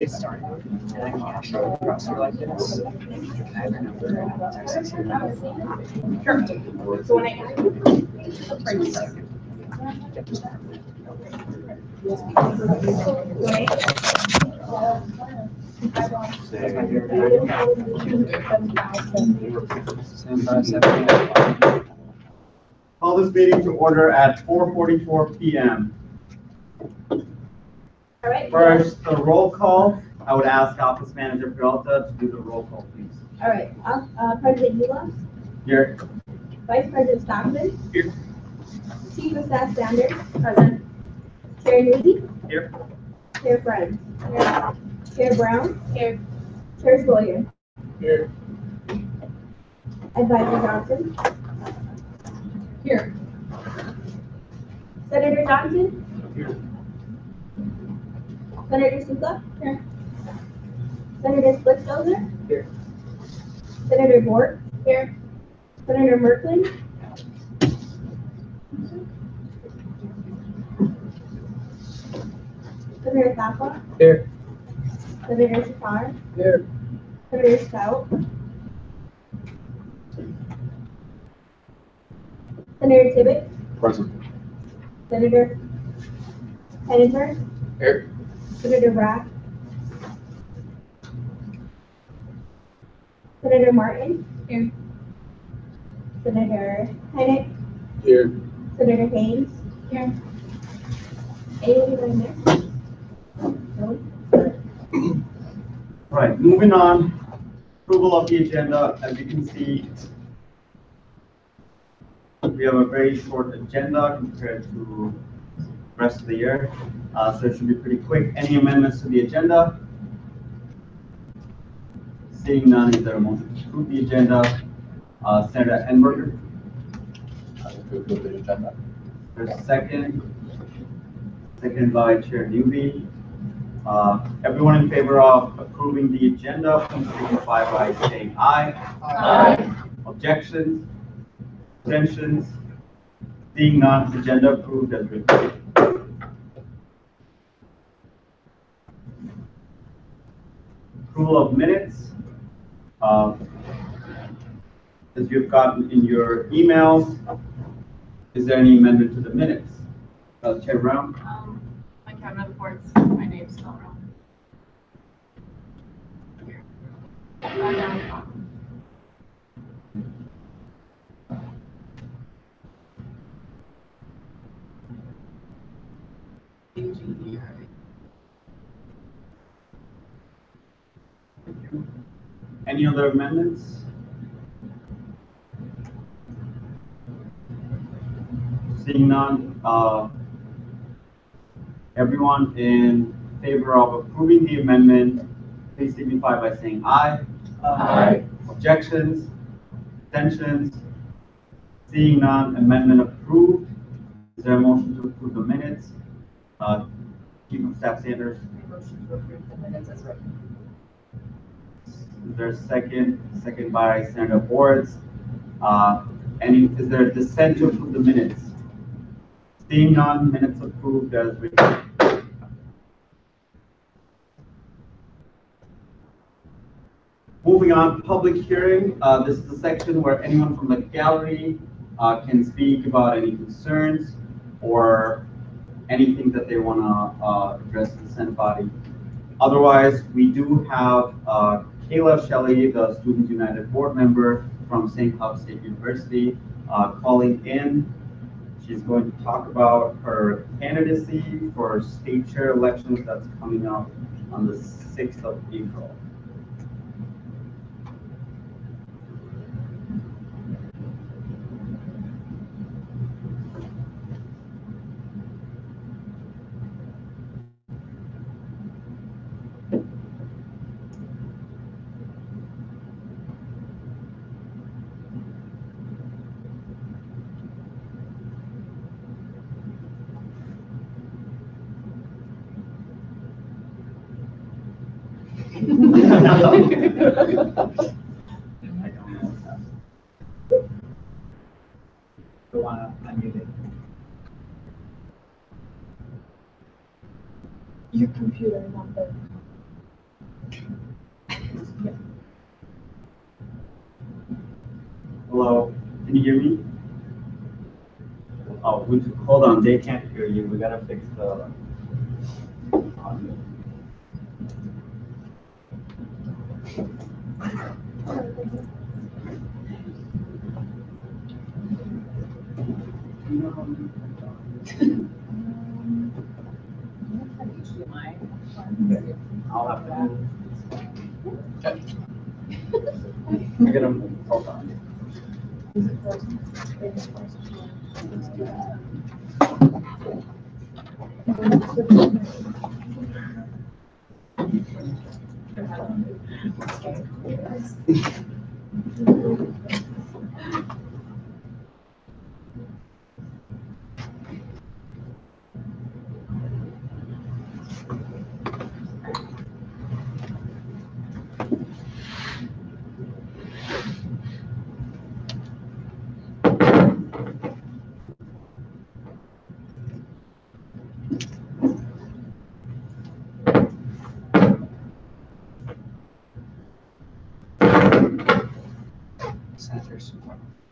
Get started, and I can actually browser like this, and you can add your number and text us here. Sure. So when I Call this meeting to order at 4:44 p.m. All right. First, the roll call. I would ask Office Manager Peralta to do the roll call, please. All right. President Eula, Here. Vice President Stockton, Here. Chief of Staff Sanders, present. Chair Newby, Here. Chair Friends, Chair Brown, here. Chair Sawyer, Here. Advisor Johnson, here. Senator Johnson, Here. Senator Suka, here. Senator Splitzover, Here. Senator Bork, here. Senator Merklin, Senator Thapa, Here. Senator Shafar, Here. Senator Stout, Senator Tibbet, Present. Senator Hennifer, Here. Senator Brack, Senator Martin, here. Senator Hennick, Here. Senator Haynes, here. Anybody next? No? Right, moving on. Approval of the agenda. As you can see, we have a very short agenda compared to the rest of the year. So it should be pretty quick. Any amendments to the agenda? Seeing none, is there a motion to approve the agenda? Senator Enberger? I will approve the agenda. There's a second. Second by Chair Newby. Everyone in favor of approving the agenda, please signify by saying aye. Aye. Objections? Abstentions? Seeing none, agenda approved as written. Approval of minutes. As you've gotten in your emails, is there any amendment to the minutes? Chair Brown? My cabinet reports, my name's spelled wrong. Any other amendments? Seeing none, everyone in favor of approving the amendment, please signify by saying aye. Aye. Objections? Abstentions? Seeing none, amendment approved. Is there a motion to approve the minutes? Chief of Staff Sanders? Motion to approve the minutes as written. Is there a second? Second by Senator Boards. Is there a dissent to approve the minutes? Seeing none, minutes approved as written. Moving on, public hearing. This is the section where anyone from the gallery can speak about any concerns or anything that they want to address to the Senate body. Otherwise, we do have Kayla Shelley, the Students United board member from St. Cloud State University, calling in. She's going to talk about her candidacy for state chair elections that's coming up on the 6th of April. Your computer number. Can you hear me? Oh, hold on, they can't hear you. We gotta fix the audio. I'll have to. Okay. I gotta move. Hold on.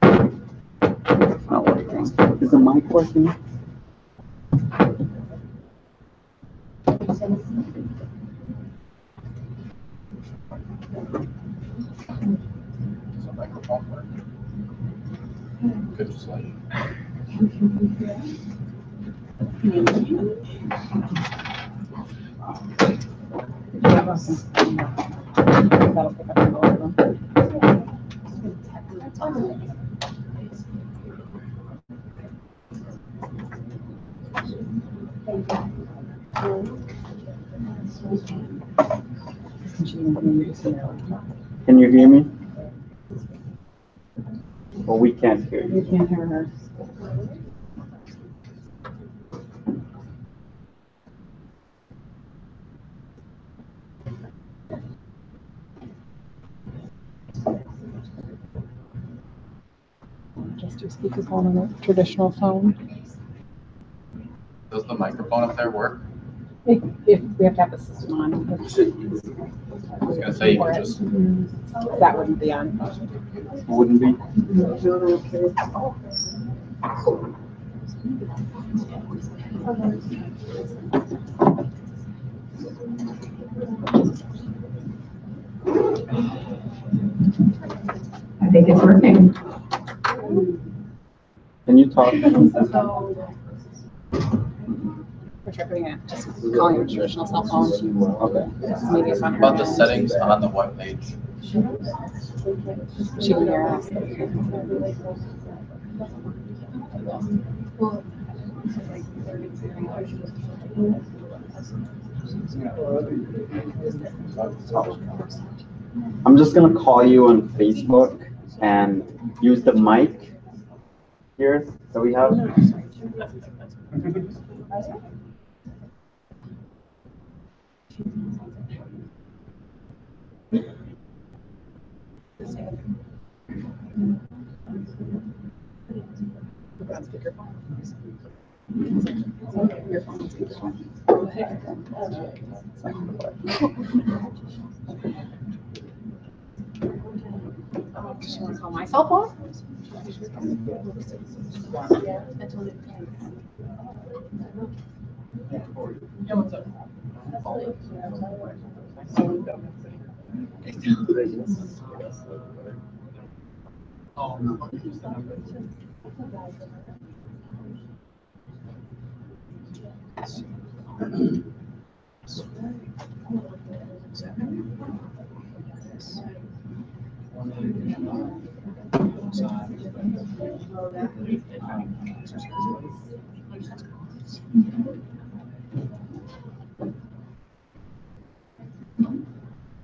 It's not working. Is the mic working? Does the microphone work? Good, just like. Can you hear me? Well, we can't hear you. You can't hear her. Just your speakerphone on a traditional phone. Does the microphone up there work? If we have to have the system on. I was gonna say you could just. That wouldn't be on. Wouldn't be. I think it's working. Can you talk? We're trying it. Just calling your traditional cell phone. Okay. Maybe it's on her. About the settings on the web page. She can hear us. I'm just gonna call you on Facebook and use the mic here that we have. Does she want to call my cell phone?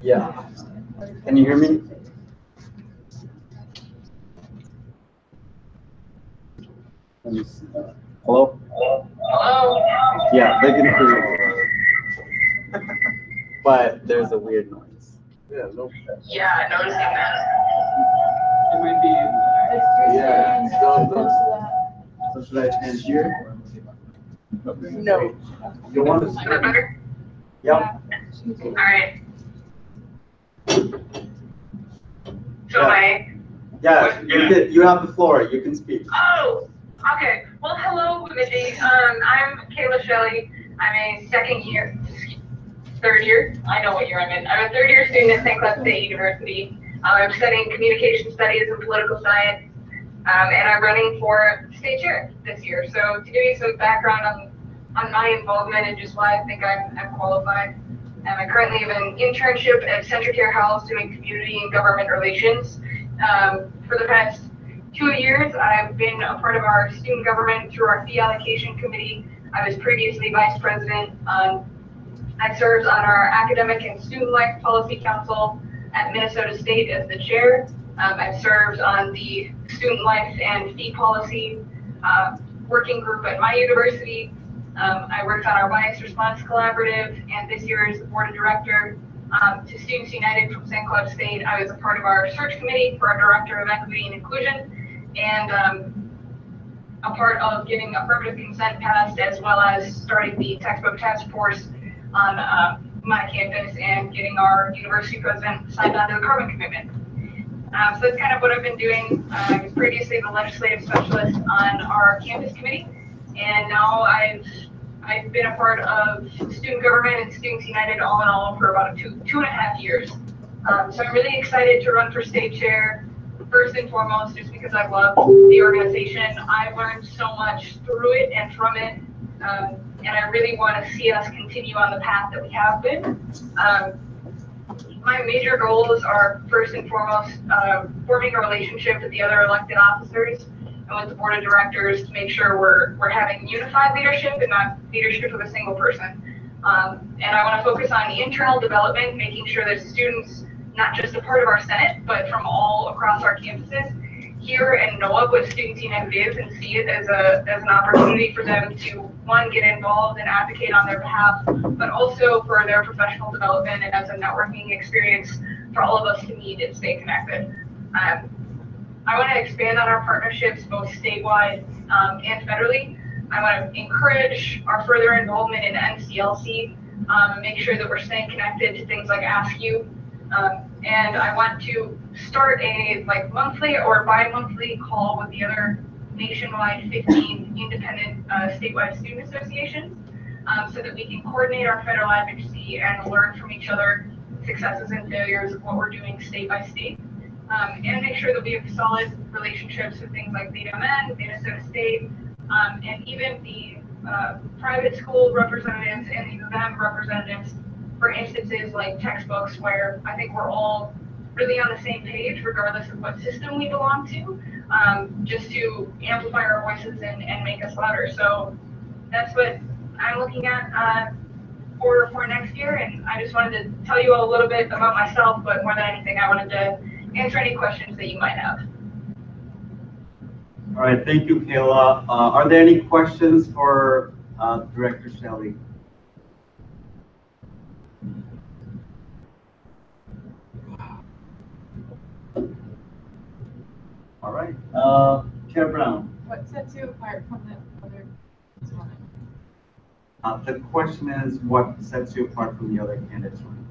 Yeah. Can you hear me? Let me see. Hello? Hello? Yeah, they can hear you. But there's a weird noise. Yeah, I'm noticing that. It might be. Yeah. So should I stand here? No. You want to Is that stand? better? Yep. Alright. So my, Yeah, you have the floor. You can speak. Oh, okay. Well, hello, Mindy. I'm Kayla Shelley. I'm a third year. I know what year I'm in. I'm a third year student at St. Cloud State University. I'm studying communication studies and political science, and I'm running for state chair this year. So to give you some background on my involvement and just why I think I'm qualified. I currently have an internship at CentraCare House doing community and government relations. For the past 2 years, I've been a part of our student government through our fee allocation committee. I was previously vice president. I served on our academic and student life policy council at Minnesota State as the chair. I've served on the student life and fee policy working group at my university. I worked on our bias response collaborative, and this year as the board of director to Students United from St. Cloud State. I was a part of our search committee for our director of equity and inclusion, and a part of getting affirmative consent passed, as well as starting the textbook task force on my campus and getting our university president signed on to the carbon commitment. So that's kind of what I've been doing. I was previously the legislative specialist on our campus committee, and now I've been a part of student government and Students United all in all for about 2.5 years. So I'm really excited to run for state chair. First and foremost, just because I love the organization. I've learned so much through it and from it, and I really want to see us continue on the path that we have been. My major goals are first and foremost forming a relationship with the other elected officers and with the board of directors to make sure we're having unified leadership and not leadership of a single person. And I want to focus on internal development, making sure that students, not just a part of our Senate, but from all across our campuses, hear and know of what Students United is and see it as an opportunity for them to, one, get involved and advocate on their behalf, but also for their professional development and as a networking experience for all of us to meet and stay connected. I want to expand on our partnerships both statewide and federally. I want to encourage our further involvement in NCLC, make sure that we're staying connected to things like AskU. And I want to start a monthly or bi-monthly call with the other nationwide 15 independent statewide student associations so that we can coordinate our federal advocacy and learn from each other successes and failures of what we're doing state by state. And make sure that we have solid relationships with things like VDMN, Minnesota State, and even the private school representatives and the U of M representatives for instances like textbooks where I think we're all really on the same page regardless of what system we belong to, just to amplify our voices and make us louder. So that's what I'm looking at for next year, and I just wanted to tell you all a little bit about myself, but more than anything I wanted to answer any questions that you might have. All right, thank you, Kayla. Are there any questions for Director Shelley? All right, Chair Brown. What sets you apart from the other? The question is, what sets you apart from the other candidates running?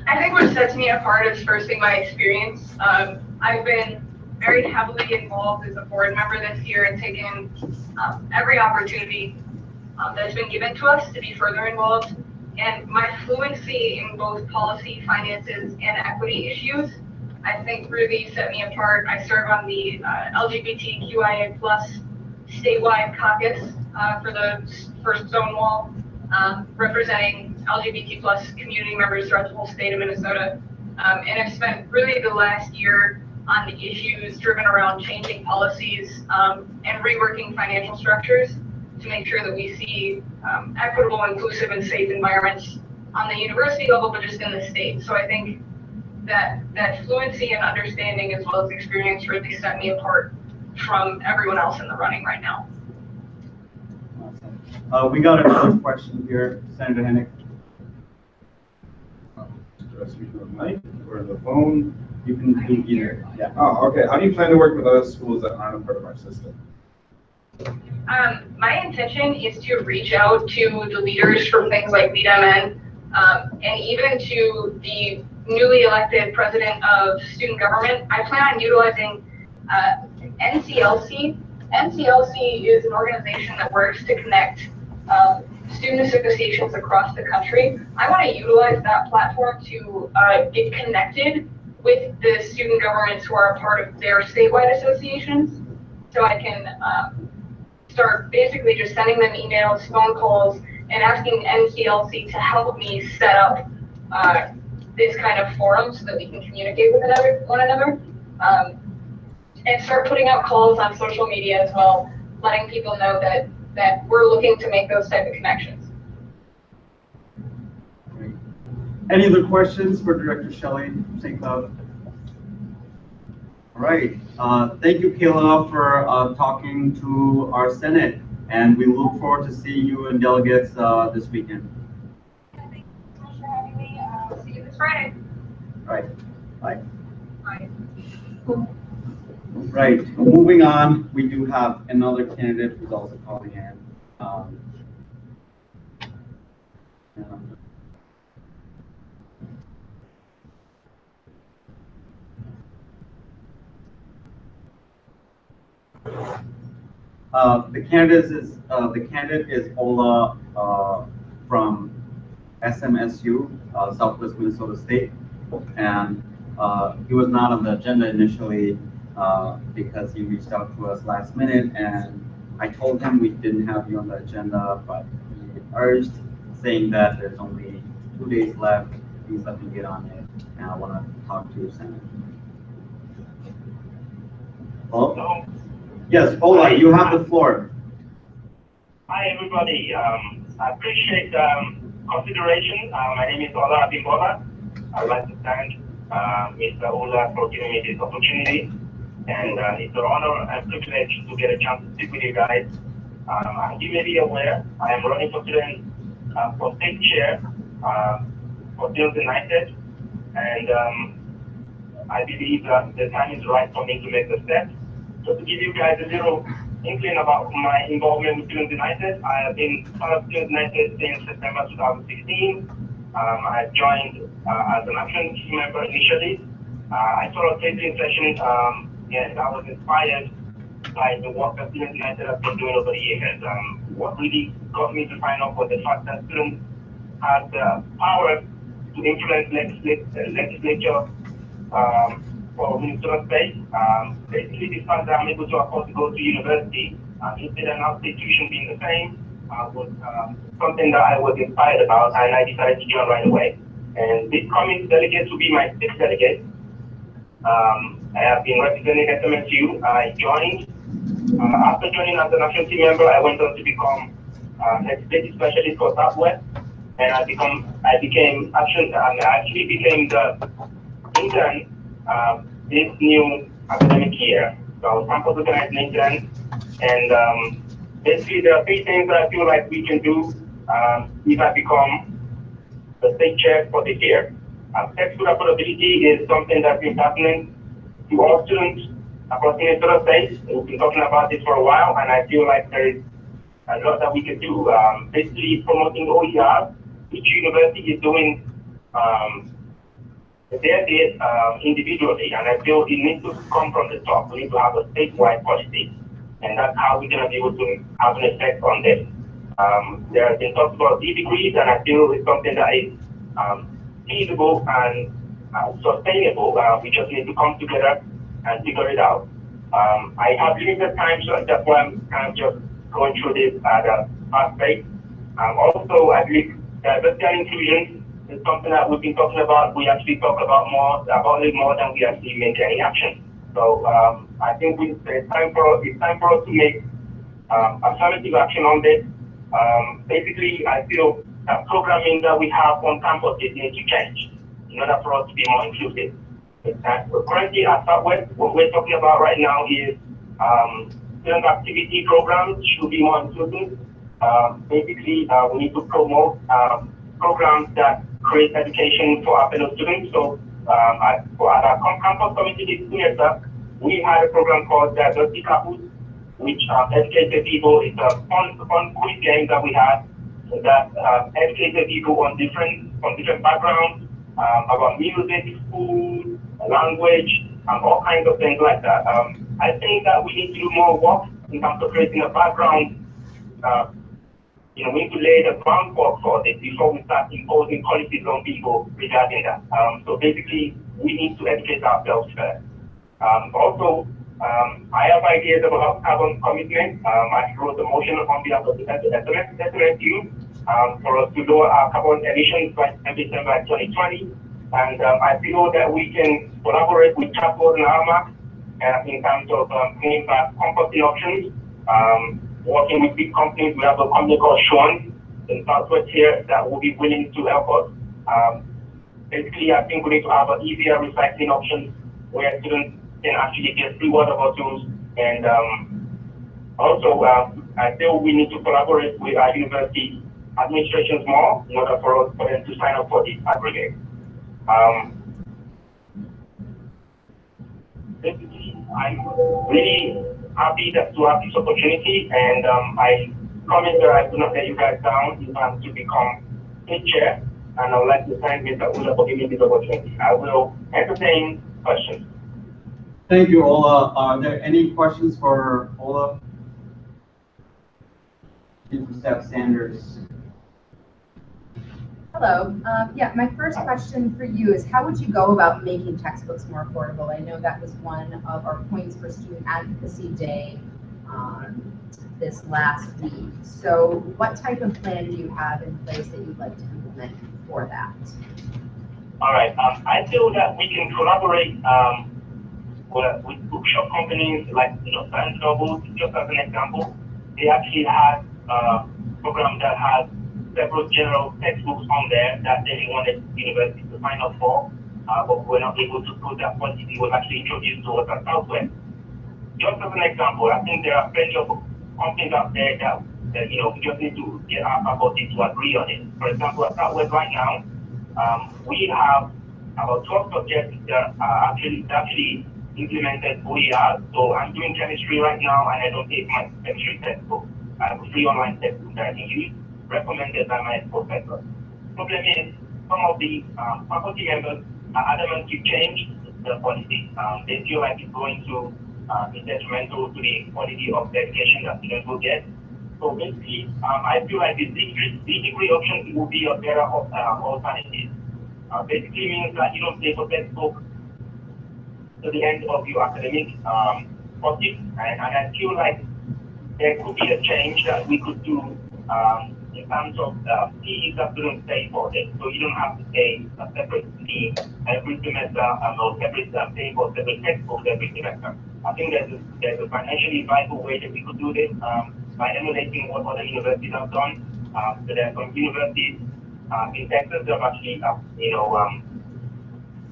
I think what sets me apart is firstly my experience. I've been very heavily involved as a board member this year and taken every opportunity that's been given to us to be further involved. And my fluency in both policy, finances, and equity issues, I think really set me apart. I serve on the LGBTQIA+ statewide caucus for Stonewall, representing LGBT+ community members throughout the whole state of Minnesota. And I've spent really the last year on the issues driven around changing policies and reworking financial structures to make sure that we see equitable, inclusive, and safe environments on the university level, but just in the state. So I think that fluency and understanding as well as experience really set me apart from everyone else in the running right now. Awesome. We got another question here, Senator Hennick. Do I speak on the mic or the phone? You can do either. Yeah. Oh, okay. How do you plan to work with other schools that aren't a part of our system? My intention is to reach out to the leaders from things like VDMN and even to the newly elected president of student government, I plan on utilizing NCLC. NCLC is an organization that works to connect student associations across the country. I want to utilize that platform to get connected with the student governments who are a part of their statewide associations, so I can start basically just sending them emails, phone calls, and asking NCLC to help me set up this kind of forum so that we can communicate with one another. And start putting out calls on social media as well, letting people know that we're looking to make those type of connections. Any other questions for Director Shelley St. Cloud? All right. Thank you, Kayla, for talking to our Senate, and we look forward to seeing you and delegates this weekend. Thank you so much for having me. See you this Friday. All right. Bye. Bye. Right. Moving on, we do have another candidate who's also calling in. The candidate is Ola from SMSU, Southwest Minnesota State, and he was not on the agenda initially because he reached out to us last minute, and I told him we didn't have you on the agenda, but he urged, saying that there's only 2 days left. Please let me get on it, and I want to talk to you, Senator. Hello? Yes, Ola, you have the floor. Hi, everybody. I appreciate consideration. My name is Ola Abimbola. I'd like to thank Mr. Ola for giving me this opportunity. And it's an honor and privilege to get a chance to speak with you guys. As you may be aware, I am running for student for state chair for Students United. And I believe that the time is right for me to make the step. So to give you guys a little inkling about my involvement with Students United, I have been part of Students United since September 2016. I joined as an action team member initially. I saw a tabling session and I was inspired by the work that Students United has been doing over the years. What really got me to sign up was the fact that students had the power to influence legislature for Minnesota State. Basically, the fact that I'm able to afford to go to university instead of an institution being the same was something that I was inspired about, and I decided to join right away. And this coming delegate will be my 6th delegate. I have been representing SMSU. I joined, after joining as a national team member, I went on to become legislative specialist for Southwest, and I actually became the intern this new academic year. So I was campus organizing intern, and basically there are 3 things that I feel like we can do if I become the state chair for this year. Textbook affordability is something that's been happening to all students across Minnesota State. We've been talking about this for a while, and I feel like there is a lot that we can do. Basically promoting OER. Each university is doing their bit individually, and I feel it needs to come from the top. We need to have a statewide policy, and that's how we're going to be able to have an effect on this. There has been talks about degrees, and I feel it's something that is feasible and sustainable. We just need to come together and figure it out. I have limited time, so that's why I'm kind of just going through this at a fast pace. Also, I believe diversity and inclusion is something that we've been talking about. We actually talk about it more than we actually make any action. So I think it's time for us to make affirmative action on this. Basically, I feel that programming that we have on campuses needs to change in order for us to be more inclusive. Currently at Southwest, what we're talking about right now is student activity programs should be more inclusive. Basically, we need to promote programs that create education for our fellow students. So at our campus committee this semester, we had a program called Diversity Campus, which educated people. It's a fun quiz game that we had that educated people on different backgrounds about music, food, language, and all kinds of things like that. I think that we need to do more work in terms of creating a background. We need to lay the groundwork for this before we start imposing policies on people regarding that. So basically, we need to educate ourselves first. Also, I have ideas about carbon commitment. I wrote a motion on behalf of the SMSU for us to lower our carbon emissions by December 2020. And I feel that we can collaborate with Chapel and Armac in terms of bringing back composting options. Working with big companies, we have a company called Sean in Southwest here that will be willing to help us. Basically, I think we need to have an easier recycling option where students can actually get free water bottles. And also, I feel we need to collaborate with our university administrations more in order for them to sign up for this aggregate. Basically, I'm really happy to have this opportunity, and I promise that I will not let you guys down in order to become a chair, and I would like to thank Mr. Ula for giving me this opportunity. I will entertain questions. Thank you, Ola. Are there any questions for Ola? Steph Sanders. Hello. Yeah, my first question for you is how would you go about making textbooks more affordable? I know that was one of our points for Student Advocacy Day this last week. So what type of plan do you have in place that you'd like to implement for that? All right. I feel that we can collaborate with bookshop companies like Barnes & Noble. Just as an example, they actually had a program that has several general textbooks on there that they wanted universities to sign up for, but we were not able to put that policy was actually introduced to us at Southwest. Just as an example, I think there are plenty of companies out there that we just need to get our faculty to agree on it. For example, at Southwest right now, we have about 12 subjects that are actually implemented OER. So I'm doing chemistry right now, and I don't take my chemistry textbook. I have a free online textbook that I can use, recommended by my professor. Problem is, some of the faculty members are adamant to change the policy. They feel like it's going to be detrimental to the quality of the education that students will get. So basically, I feel like the degree option will be a better alternative. Basically means that you don't pay for textbook to the end of your academic project, and I feel like there could be a change that we could do in terms of fees that students pay for it. So you don't have to pay a separate fee every semester or separate pay for separate textbooks every semester. I think there's a financially viable way that we could do this by emulating what other universities have done. So there are some universities in Texas that have actually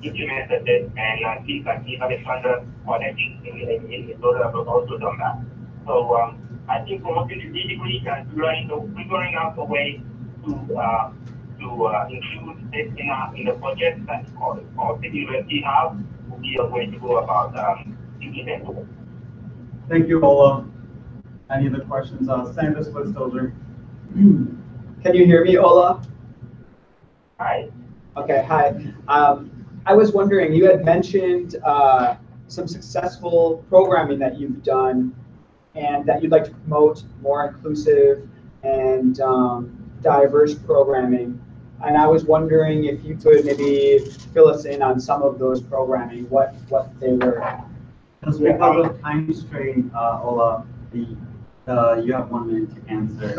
implemented this, and I think like Alexander College in Minnesota have also done that. So I think promoting the degree and figuring out a way to include this in the project that all the university have will be a way to go about implementing. Thank you, Ola. Any other questions? Sandra Splitstozer. Can you hear me, Ola? Hi. Okay, hi. I was wondering, you had mentioned some successful programming that you've done and that you'd like to promote more inclusive and diverse programming. And I was wondering if you could maybe fill us in on some of those programming, what they were. Just because of time strain, Ola, you have 1 minute to answer.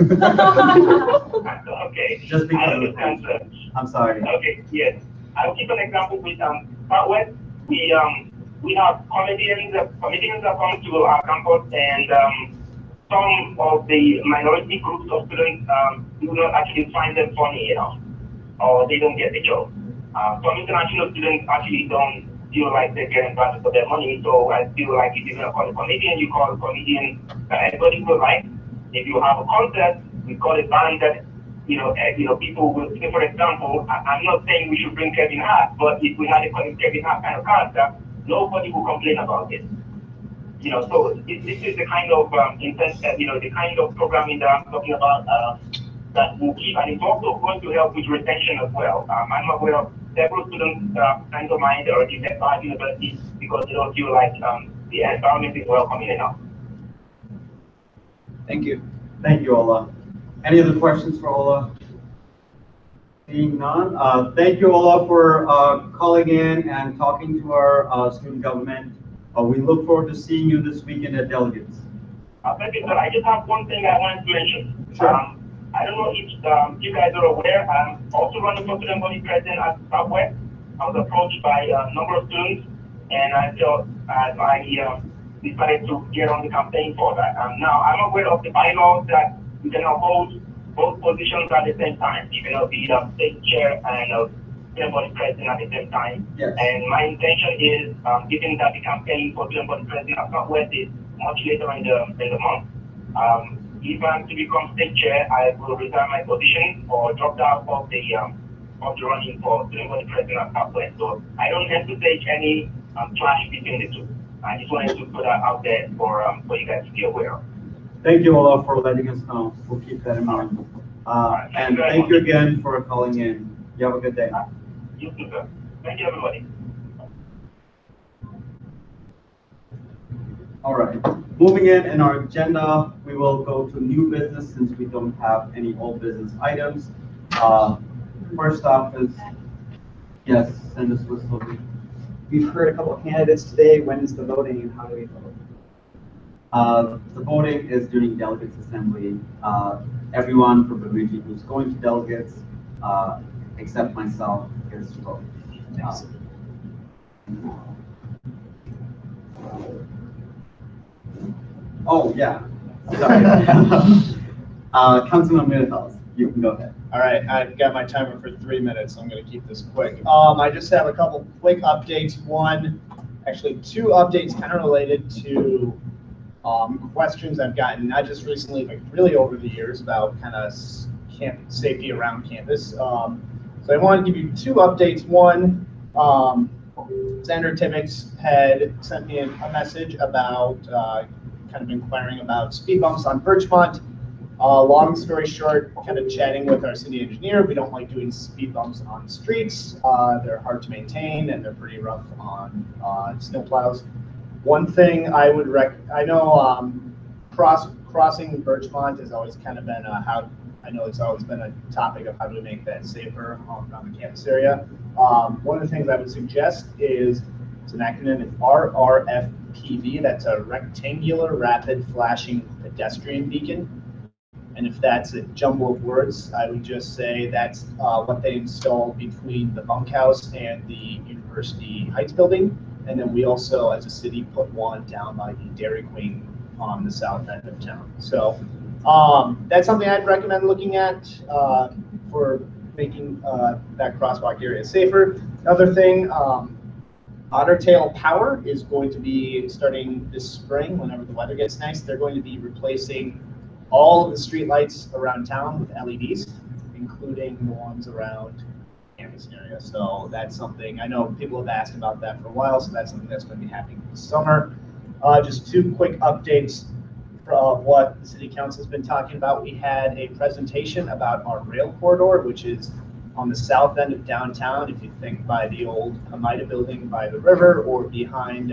Okay. Just because I understand, sir. I'm sorry. Okay, yes. I'll give an example with Southwest. We have comedians that come to our campus, and some of the minority groups of students do not actually find them funny enough, or they don't get the joke. Some international students actually don't feel like they're getting value for their money, so I feel like if you're going to call a comedian, you call a comedian that everybody will like. If you have a contest, we call it band that people will, for example, I'm not saying we should bring Kevin Hart, but if we had a Kevin Hart kind of character, nobody will complain about it. So this is the kind of the kind of programming that I'm talking about that will keep, and it's also going to help with retention as well. I'm aware of several students, friends of mine, already left our university because they don't feel like the environment is welcoming enough. Thank you. Thank you, Ola. Any other questions for Ola? Seeing none, thank you, Ola, for calling in and talking to our student government. We look forward to seeing you this weekend at Delegates. Thank you, sir. I just have one thing I wanted to mention. Sure. I don't know if you guys are aware, I'm also running for student body president at Southwest. I was approached by a number of students, and I felt I decided to get on the campaign for that. Now, I'm aware of the bylaws that you cannot hold both positions at the same time. You cannot be a state chair and a student body president at the same time. Yes. And my intention is, given that the campaign for student body president at Southwest is much later in the month, if I'm to become state chair, I will resign my position or drop out of the running for student body president at Southwest. So I don't envisage any clash between the two. I just wanted to put that out there for you guys to be aware of. Thank you, Ola, for letting us know. We'll keep that in mind. And thank you again for calling in. You have a good day. You too, sir. Thank you, everybody. All right. Moving in our agenda, we will go to new business since we don't have any old business items. First off is, yes, send us whistle. We've heard a couple of candidates today. When is the voting and how do we vote? The voting is during delegates assembly. Everyone from Bemidji who's going to delegates, except myself, is to vote. Oh, yeah. Sorry. Councilman Middlehouse, you can go ahead. All right, I've got my timer for 3 minutes. I'm going to keep this quick. I just have a couple quick updates. Actually two updates kind of related to questions I've gotten, not just recently, but really over the years about kind of campus safety around campus. So I want to give you two updates. One, Xander Timmons had sent me a message about kind of inquiring about speed bumps on Birchmont. Long story short, kind of chatting with our city engineer, we don't like doing speed bumps on streets. They're hard to maintain and they're pretty rough on snowplows. One thing I would I know crossing Birchmont has always kind of been I know it's always been a topic of how do we make that safer around the campus area. One of the things I would suggest is, it's an acronym, it's RRFPV. That's a rectangular rapid flashing pedestrian beacon. And if that's a jumble of words, I would just say that's what they installed between the bunkhouse and the University Heights building. And then we also, as a city, put one down by the Dairy Queen on the south end of town. So that's something I'd recommend looking at for making that crosswalk area safer. Another thing, Otter Tail Power is going to be starting this spring, whenever the weather gets nice. They're going to be replacing all of the street lights around town with LEDs, including the ones around campus area. So that's something, I know people have asked about that for a while, so that's something that's going to be happening this summer. Just two quick updates of what the city council has been talking about. We had a presentation about our rail corridor, which is on the south end of downtown, if you think by the old Hamida building by the river, or behind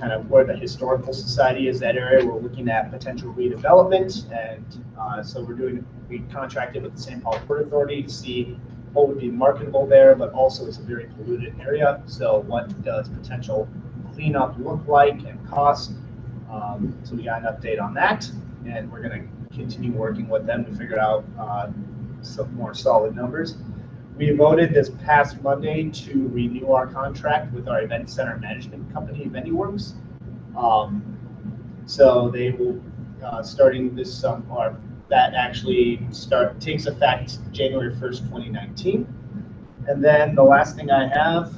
kind of where the historical society is, that area. We're looking at potential redevelopment, and so we contracted with the St. Paul Port Authority to see what would be marketable there, but also it's a very polluted area. So what does potential cleanup look like and cost? So we got an update on that, and we're going to continue working with them to figure out some more solid numbers. We voted this past Monday to renew our contract with our event center management company, VenueWorks. So they will, starting this summer, that actually takes effect January 1st, 2019. And then the last thing I have,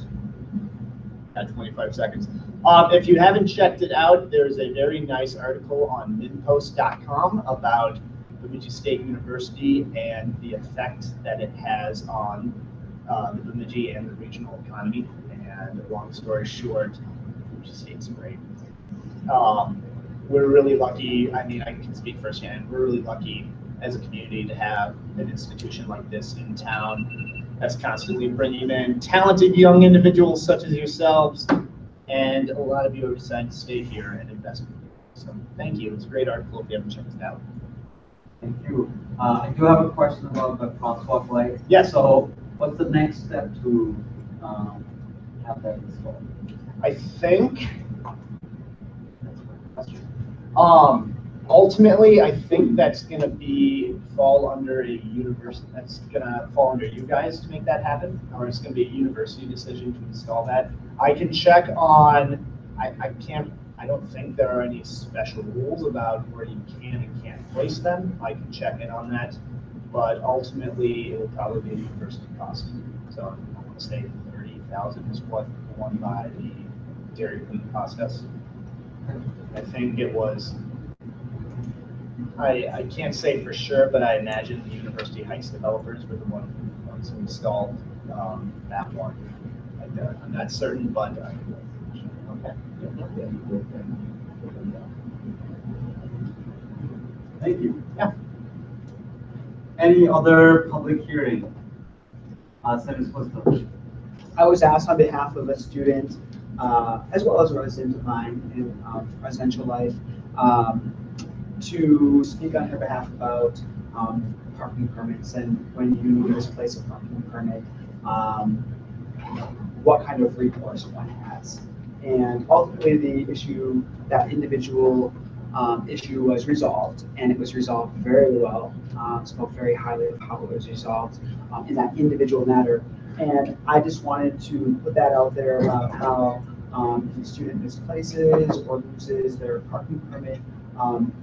got 25 seconds. If you haven't checked it out, there's a very nice article on MinPost.com about Bemidji State University and the effect that it has on the Bemidji and the regional economy. And long story short, Bemidji State's great. We're really lucky. I mean, I can speak firsthand. We're really lucky as a community to have an institution like this in town. that's constantly bringing in talented young individuals such as yourselves, and a lot of you have decided to stay here and invest in you. So thank you. It's a great article if you haven't checked it out. Thank you. I do have a question about the crosswalk light. Yes. So what's the next step to have that installed? I think, ultimately, I think that's gonna fall under a university, that's gonna fall under you guys to make that happen, or it's gonna be a university decision to install that. I can check on, I don't think there are any special rules about where you can and can't place them. I can check in on that, but ultimately, it will probably be a university cost. So I wanna say 30,000 is what the one by the Dairy Queen cost us. I think it was, I can't say for sure, but I imagine the University Heights developers were the ones who installed that one. I'm not certain, but okay. Thank you. Yeah. Any other public hearing? Senator Costa. I was asked on behalf of a student, as well as a resident of mine in residential life, to speak on her behalf about parking permits, and when you misplace a parking permit, what kind of recourse one has. And ultimately, the issue, that individual issue was resolved, and it was resolved very well. Spoke very highly of how it was resolved in that individual matter. And I just wanted to put that out there about how if a student misplaces or loses their parking permit,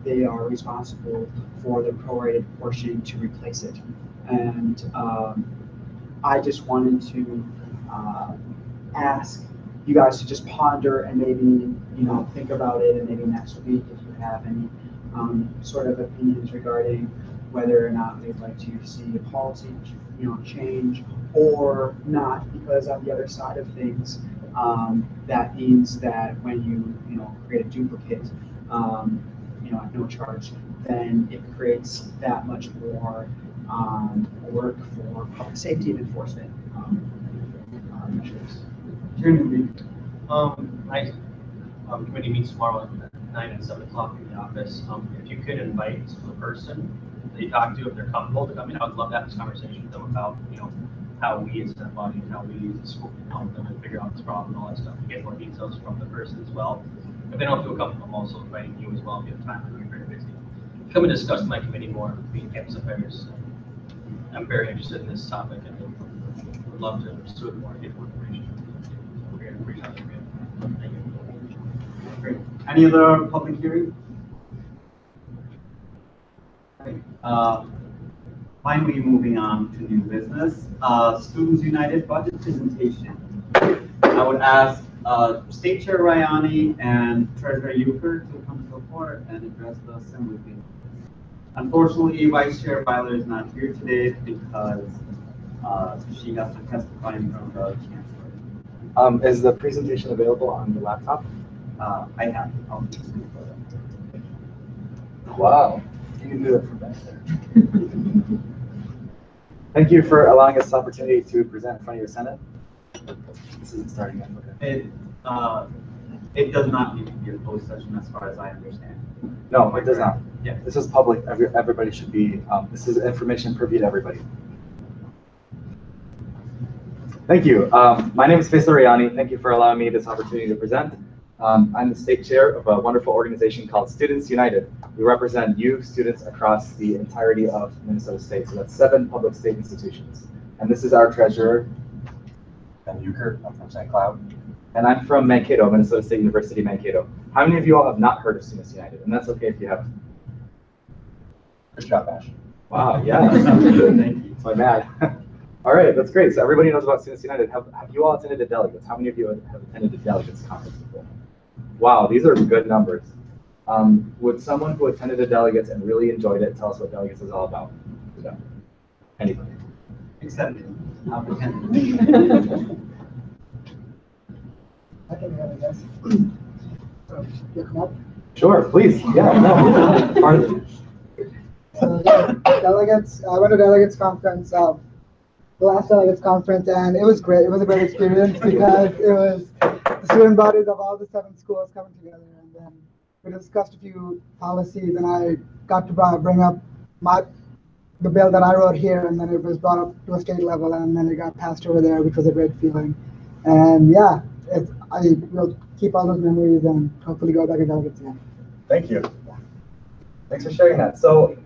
they are responsible for the prorated portion to replace it. And I just wanted to ask you guys to just ponder and maybe, think about it, and maybe next week if you have any sort of opinions regarding whether or not they'd like to see a policy, change or not, because on the other side of things, that means that when you create a duplicate, at no charge, then it creates that much more work for public safety and enforcement measures. My committee meets tomorrow at 9 and 7 o'clock in the office. If you could invite the person that you talk to, if they're comfortable to come in, I would love to have this conversation with them about, how we as a body and how we as a school can help them and figure out this problem and all that stuff, and get more details from the person as well. If they don't feel comfortable, I'm also inviting you as well if you have time. We're very busy. Come and discuss with my committee more, being campus affairs. I'm very interested in this topic and would love to pursue it more and get more information. We're going to reach out to you. Thank you. Great. Any other public hearing? Okay. Finally, moving on to new business. Students United budget presentation. I would ask State Chair Rayani and Treasurer Euchre to come to the floor and address the assembly. Unfortunately, Vice Chair Byler is not here today because she has to testify in front of the chancellor. Is the presentation available on the laptop? I have. Wow, you can do it from back there. Thank you for allowing us this opportunity to present in front of your Senate. This isn't starting yet. Okay. It does not need to be a closed session as far as I understand. No, it does not. Yeah. This is public. Everybody should be, this is information privy to everybody. Thank you. My name is Faisal Rayani. Thank you for allowing me this opportunity to present. I'm the state chair of a wonderful organization called Students United. We represent you, students, across the entirety of Minnesota State. So that's 7 public state institutions. And this is our treasurer, Ben Euchre. I'm from St. Cloud. And I'm from Mankato, Minnesota State University, Mankato. How many of you all have not heard of Students United? And that's okay if you haven't. Good job, Ash. Wow, yeah. Thank you. That's my bad. All right, that's great. So everybody knows about Students United. Have you all attended a delegates? How many of you have attended a delegates conference before? Wow, these are good numbers. Would someone who attended a delegates and really enjoyed it tell us what delegates is all about? No. Anybody? Except not pretending. I can go, I guess. You come up? Sure, please. Yeah, no. Pardon. So, yeah, delegates, I went to delegates conference the last delegates conference, and it was great. It was a great experience because it was the student bodies of all the 7 schools coming together, and then we discussed a few policies, and I got to bring up the bill that I wrote here, and then it was brought up to a state level, and then it got passed over there, which was a great feeling. And yeah, I will keep all those memories and hopefully go back and delegates again. Thank you. Thanks for sharing that. So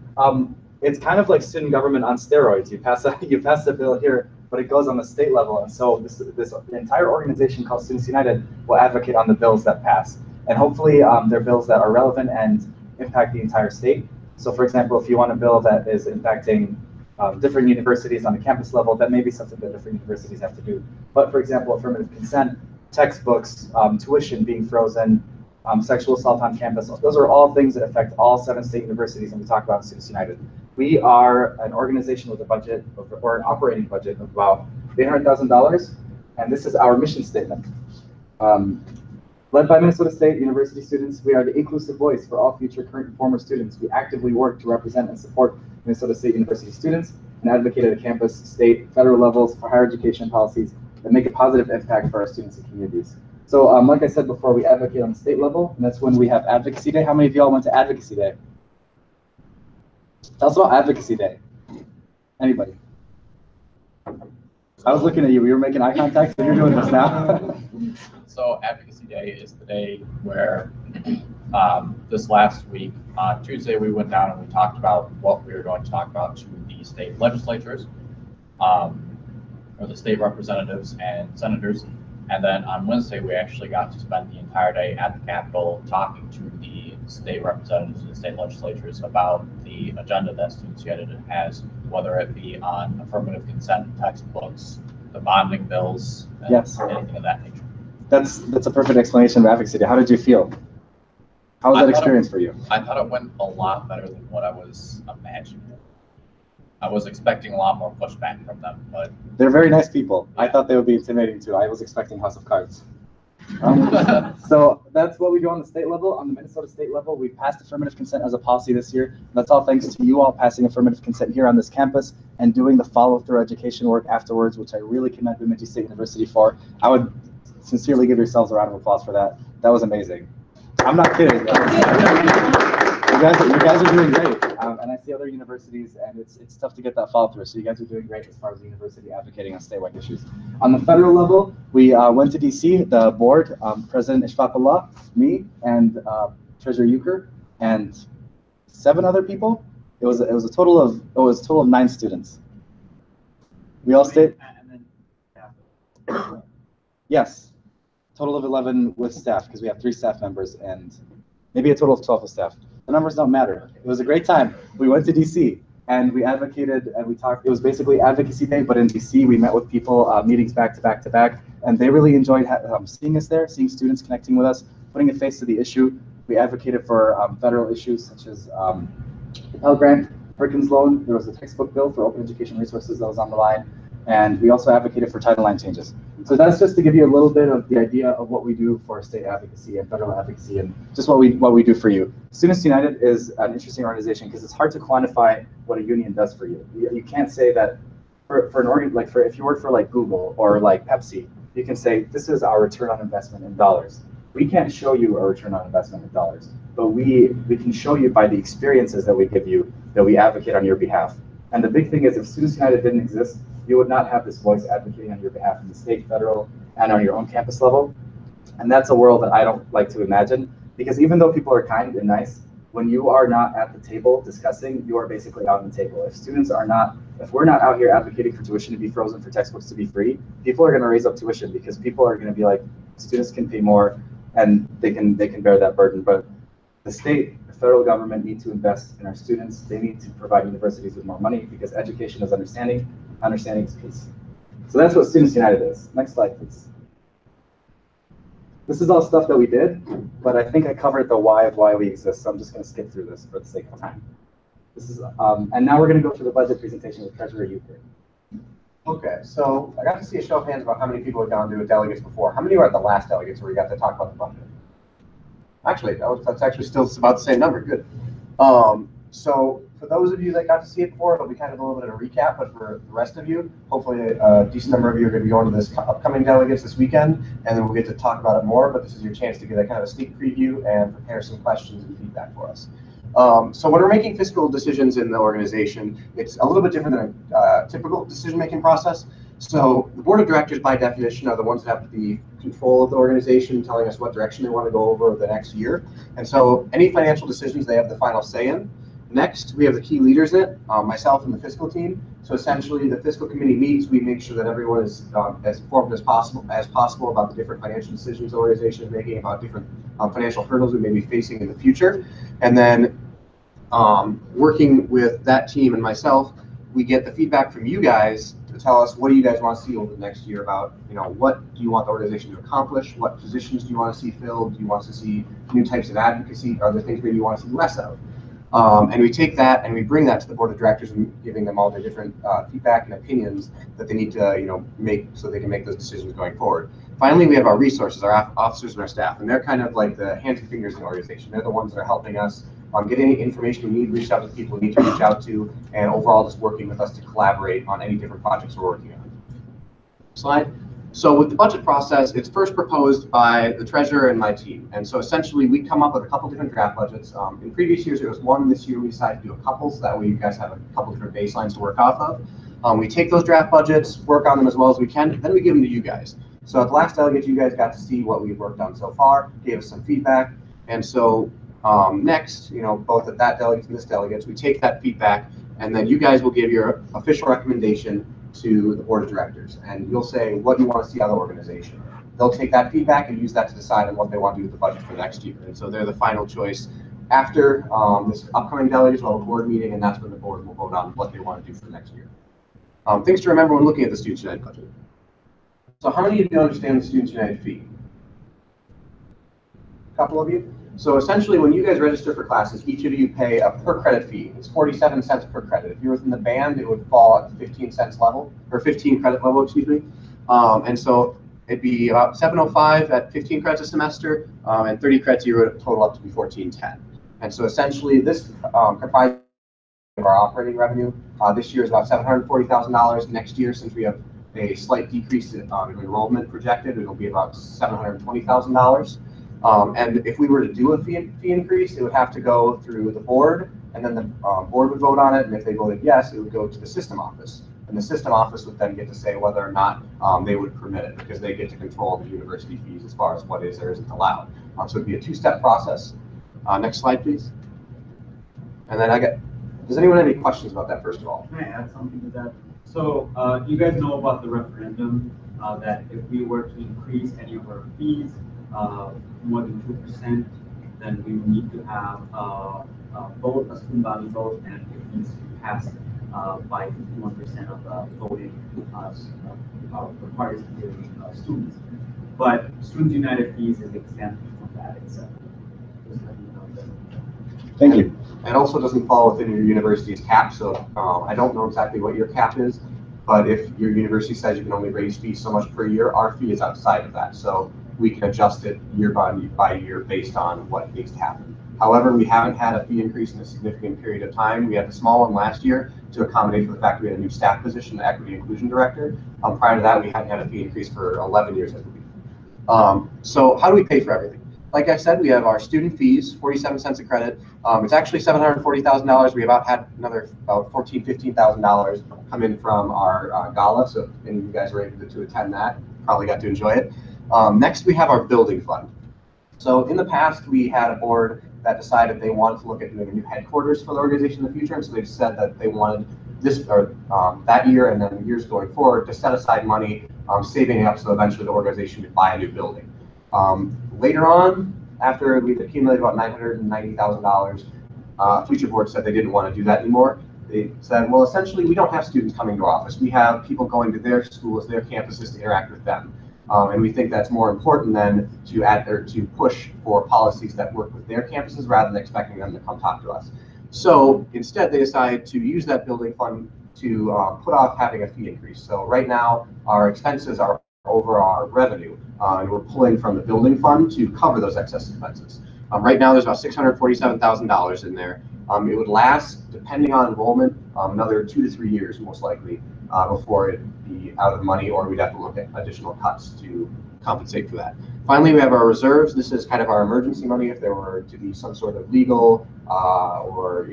it's kind of like student government on steroids. You pass a bill here, but it goes on the state level. And so this entire organization called Students United will advocate on the bills that pass. And hopefully they're bills that are relevant and impact the entire state. So for example, if you want a bill that is impacting different universities on the campus level, that may be something that different universities have to do. But for example, affirmative consent, textbooks, tuition being frozen, sexual assault on campus, those are all things that affect all 7 state universities, and we talk about Students United. We are an organization with a budget, or an operating budget of about $800,000, and this is our mission statement. Led by Minnesota State University students, we are the inclusive voice for all future, current, and former students. We actively work to represent and support Minnesota State University students and advocate at the campus, state, federal levels for higher education policies that make a positive impact for our students and communities. So like I said before, we advocate on the state level, and that's when we have Advocacy Day. How many of y'all went to Advocacy Day? Tell us about Advocacy Day. Anybody? I was looking at you. We were making eye contact, so you're doing this now. So Advocacy Day is the day where this last week, on Tuesday, we went down and we talked about what we were going to talk about to the state legislatures, or the state representatives and senators. And then on Wednesday, we actually got to spend the entire day at the Capitol talking to the state representatives and state legislatures about the agenda that Students United has, whether it be on affirmative consent textbooks, the bonding bills, and yes, anything of that nature. That's a perfect explanation of Advocacy Day. How did you feel? How was that experience for you? I thought it went a lot better than what I was imagining. I was expecting a lot more pushback from them, but they're very nice people. I thought they would be intimidating too. I was expecting House of Cards. So that's what we do on the state level. On the Minnesota state level, we passed affirmative consent as a policy this year. That's all thanks to you all passing affirmative consent here on this campus and doing the follow-through education work afterwards, which I really commend Bemidji State University for. I would sincerely give yourselves a round of applause for that. That was amazing. I'm not kidding. You guys are doing great, and I see other universities, and it's tough to get that follow through. So you guys are doing great as far as the university advocating on statewide issues. On the federal level, we went to DC. The board, President Ishfaqullah, me, and Treasurer Euchre, and 7 other people. It was a total of 9 students. We all stayed. Yes, total of 11 with staff because we have 3 staff members and maybe a total of 12 with staff. The numbers don't matter. It was a great time. We went to DC and we advocated and we talked. It was basically Advocacy Day, but in DC we met with people, meetings back to back to back, and they really enjoyed seeing us there, seeing students connecting with us, putting a face to the issue. We advocated for federal issues such as the Pell Grant, Perkins Loan. There was a textbook bill for open education resources that was on the line, and we also advocated for Title IX changes. So that's just to give you a little bit of the idea of what we do for state advocacy and federal advocacy and just what we do for you. Students United is an interesting organization because it's hard to quantify what a union does for you. You can't say that for an organ, like if you work for like Google or like Pepsi, you can say this is our return on investment in dollars. We can't show you a return on investment in dollars, but we can show you by the experiences that we give you that we advocate on your behalf. And the big thing is if Students United didn't exist, you would not have this voice advocating on your behalf in the state, federal, and on your own campus level. And that's a world that I don't like to imagine, because even though people are kind and nice, when you are not at the table discussing, you are basically out on the table. If we're not out here advocating for tuition to be frozen, for textbooks to be free, people are gonna raise up tuition because people are gonna be like, students can pay more and they can bear that burden. But the state, the federal government need to invest in our students. They need to provide universities with more money because education is understanding. Understanding is peace. So that's what Students United is. Next slide, please. This is all stuff that we did, but I think I covered the why of why we exist, so I'm just going to skip through this for the sake of time. This is, and now we're going to go through the budget presentation with Treasurer Euchre. Okay, so I got to see a show of hands about how many people have gone to delegates before. How many were at the last delegates where we got to talk about the budget? Actually, that's actually still about the same number. Good. So For those of you that got to see it before, it'll be kind of a little bit of a recap, but for the rest of you, hopefully a decent number of you are going to be going to this upcoming delegates this weekend, and then we'll get to talk about it more, but this is your chance to get a kind of a sneak preview and prepare some questions and feedback for us. So when we're making fiscal decisions in the organization, it's a little bit different than a typical decision-making process. So the board of directors, by definition, are the ones that have the control of the organization, telling us what direction they want to go over the next year. And so any financial decisions they have the final say in. Next, we have the key leaders in it, myself and the fiscal team. So essentially, the fiscal committee meets. We make sure that everyone is as informed as possible about the different financial decisions the organization is making, about different financial hurdles we may be facing in the future. And then working with that team and myself, we get the feedback from you guys to tell us what do you guys want to see over the next year about, what do you want the organization to accomplish? What positions do you want to see filled? Do you want to see new types of advocacy? Are there things maybe you want to see less of? And we take that and we bring that to the board of directors and giving them all the different feedback and opinions that they need to, make so they can make those decisions going forward. Finally, we have our resources, our officers and our staff, and they're kind of like the hands and fingers in the organization. They're the ones that are helping us get any information we need, reach out to the people we need to reach out to, and overall just working with us to collaborate on any different projects we're working on. Slide. So with the budget process, it's first proposed by the treasurer and my team. And so essentially we come up with a couple different draft budgets. In previous years it was one. This year we decided to do a couple, so that way you guys have a couple different baselines to work off of. We take those draft budgets, work on them as well as we can, then we give them to you guys. So at the last delegate, you guys got to see what we've worked on so far, gave us some feedback. And so next, both at that delegate and this delegate, we take that feedback, and then you guys will give your official recommendation to the board of directors, and you'll say what you want to see out of the organization. They'll take that feedback and use that to decide on what they want to do with the budget for next year. And so they're the final choice. After this upcoming delegates, we'll have a board meeting, and that's when the board will vote on what they want to do for next year. Things to remember when looking at the Students United budget. So how many of you understand the Students United fee? A couple of you? So essentially, when you guys register for classes, each of you pay a per credit fee. It's 47 cents per credit. If you're within the band, it would fall at the 15 cents level, or 15 credit level, excuse me. And so it'd be about $7.05 at 15 credits a semester, and 30 credits a year would total up to be $14.10. And so essentially, this comprises of our operating revenue. This year is about $740,000. Next year, since we have a slight decrease in enrollment projected, it'll be about $720,000. And if we were to do a fee increase, it would have to go through the board, and then the board would vote on it, and if they voted yes, it would go to the system office. And the system office would then get to say whether or not they would permit it, because they get to control the university fees as far as what is or isn't allowed. So it'd be a two-step process. Next slide, please. And then does anyone have any questions about that, first of all? Can I add something to that? So you guys know about the referendum, that if we were to increase any of our fees, more than 2%, then we would need to have both a student body vote, and it needs to be passed by 51% of the voting participating students. But Students United fees is exempt from that itself. Just let you know that. Thank you. It also doesn't fall within your university's cap, so I don't know exactly what your cap is, but if your university says you can only raise fees so much per year, our fee is outside of that. So we can adjust it year by year based on what needs to happen. However, we haven't had a fee increase in a significant period of time. We had a small one last year to accommodate for the fact we had a new staff position, the Equity Inclusion Director. Prior to that, we hadn't had a fee increase for 11 years, I believe. So how do we pay for everything? Like I said, we have our student fees, 47 cents a credit. It's actually $740,000. We about had another about $14,000, $15,000 come in from our gala. So if any of you guys were able to attend that, probably got to enjoy it. Next, we have our building fund. So in the past, we had a board that decided they wanted to look at doing a new headquarters for the organization in the future. And so they said that they wanted this or that year and then years going forward to set aside money, saving it up so eventually the organization could buy a new building. Later on, after we've accumulated about $990,000, Future Board said they didn't want to do that anymore. They said, well, essentially, we don't have students coming to our office. We have people going to their schools, their campuses to interact with them. And we think that's more important than to push for policies that work with their campuses rather than expecting them to come talk to us. So instead, they decided to use that building fund to put off having a fee increase. So right now, our expenses are over our revenue, and we're pulling from the building fund to cover those excess expenses. Right now, there's about $647,000 in there. It would last, depending on enrollment, another 2 to 3 years, most likely, before it'd be out of money, or we'd have to look at additional cuts to compensate for that. Finally, we have our reserves. This is kind of our emergency money if there were to be some sort of legal or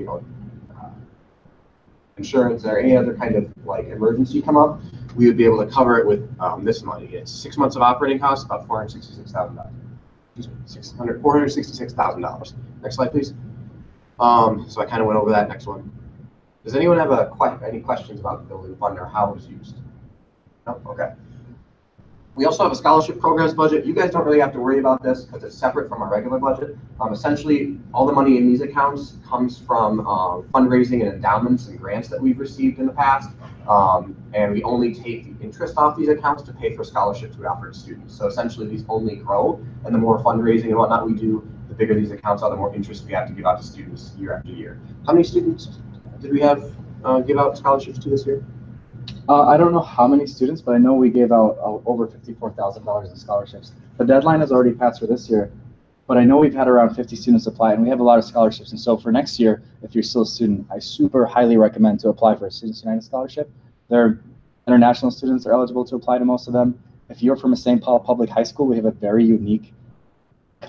insurance or any other kind of like emergency come up. We would be able to cover it with this money. It's 6 months of operating costs, about $466,000. $466,000. Next slide, please. So I kind of went over that. Next one. Does anyone have any questions about the building fund or how it was used? No? Okay. We also have a scholarship programs budget. You guys don't really have to worry about this because it's separate from our regular budget. Essentially, all the money in these accounts comes from fundraising and endowments and grants that we've received in the past. And we only take the interest off these accounts to pay for scholarships we offer to students. So essentially, these only grow. And the more fundraising and whatnot we do, the bigger these accounts are, the more interest we have to give out to students year after year. How many students did we have give out scholarships to this year? I don't know how many students, but I know we gave out over $54,000 in scholarships. The deadline has already passed for this year, but I know we've had around 50 students apply, and we have a lot of scholarships. And so for next year, if you're still a student, I super highly recommend to apply for a Students United scholarship. Their international students are eligible to apply to most of them. If you're from a St. Paul Public High School, we have a very unique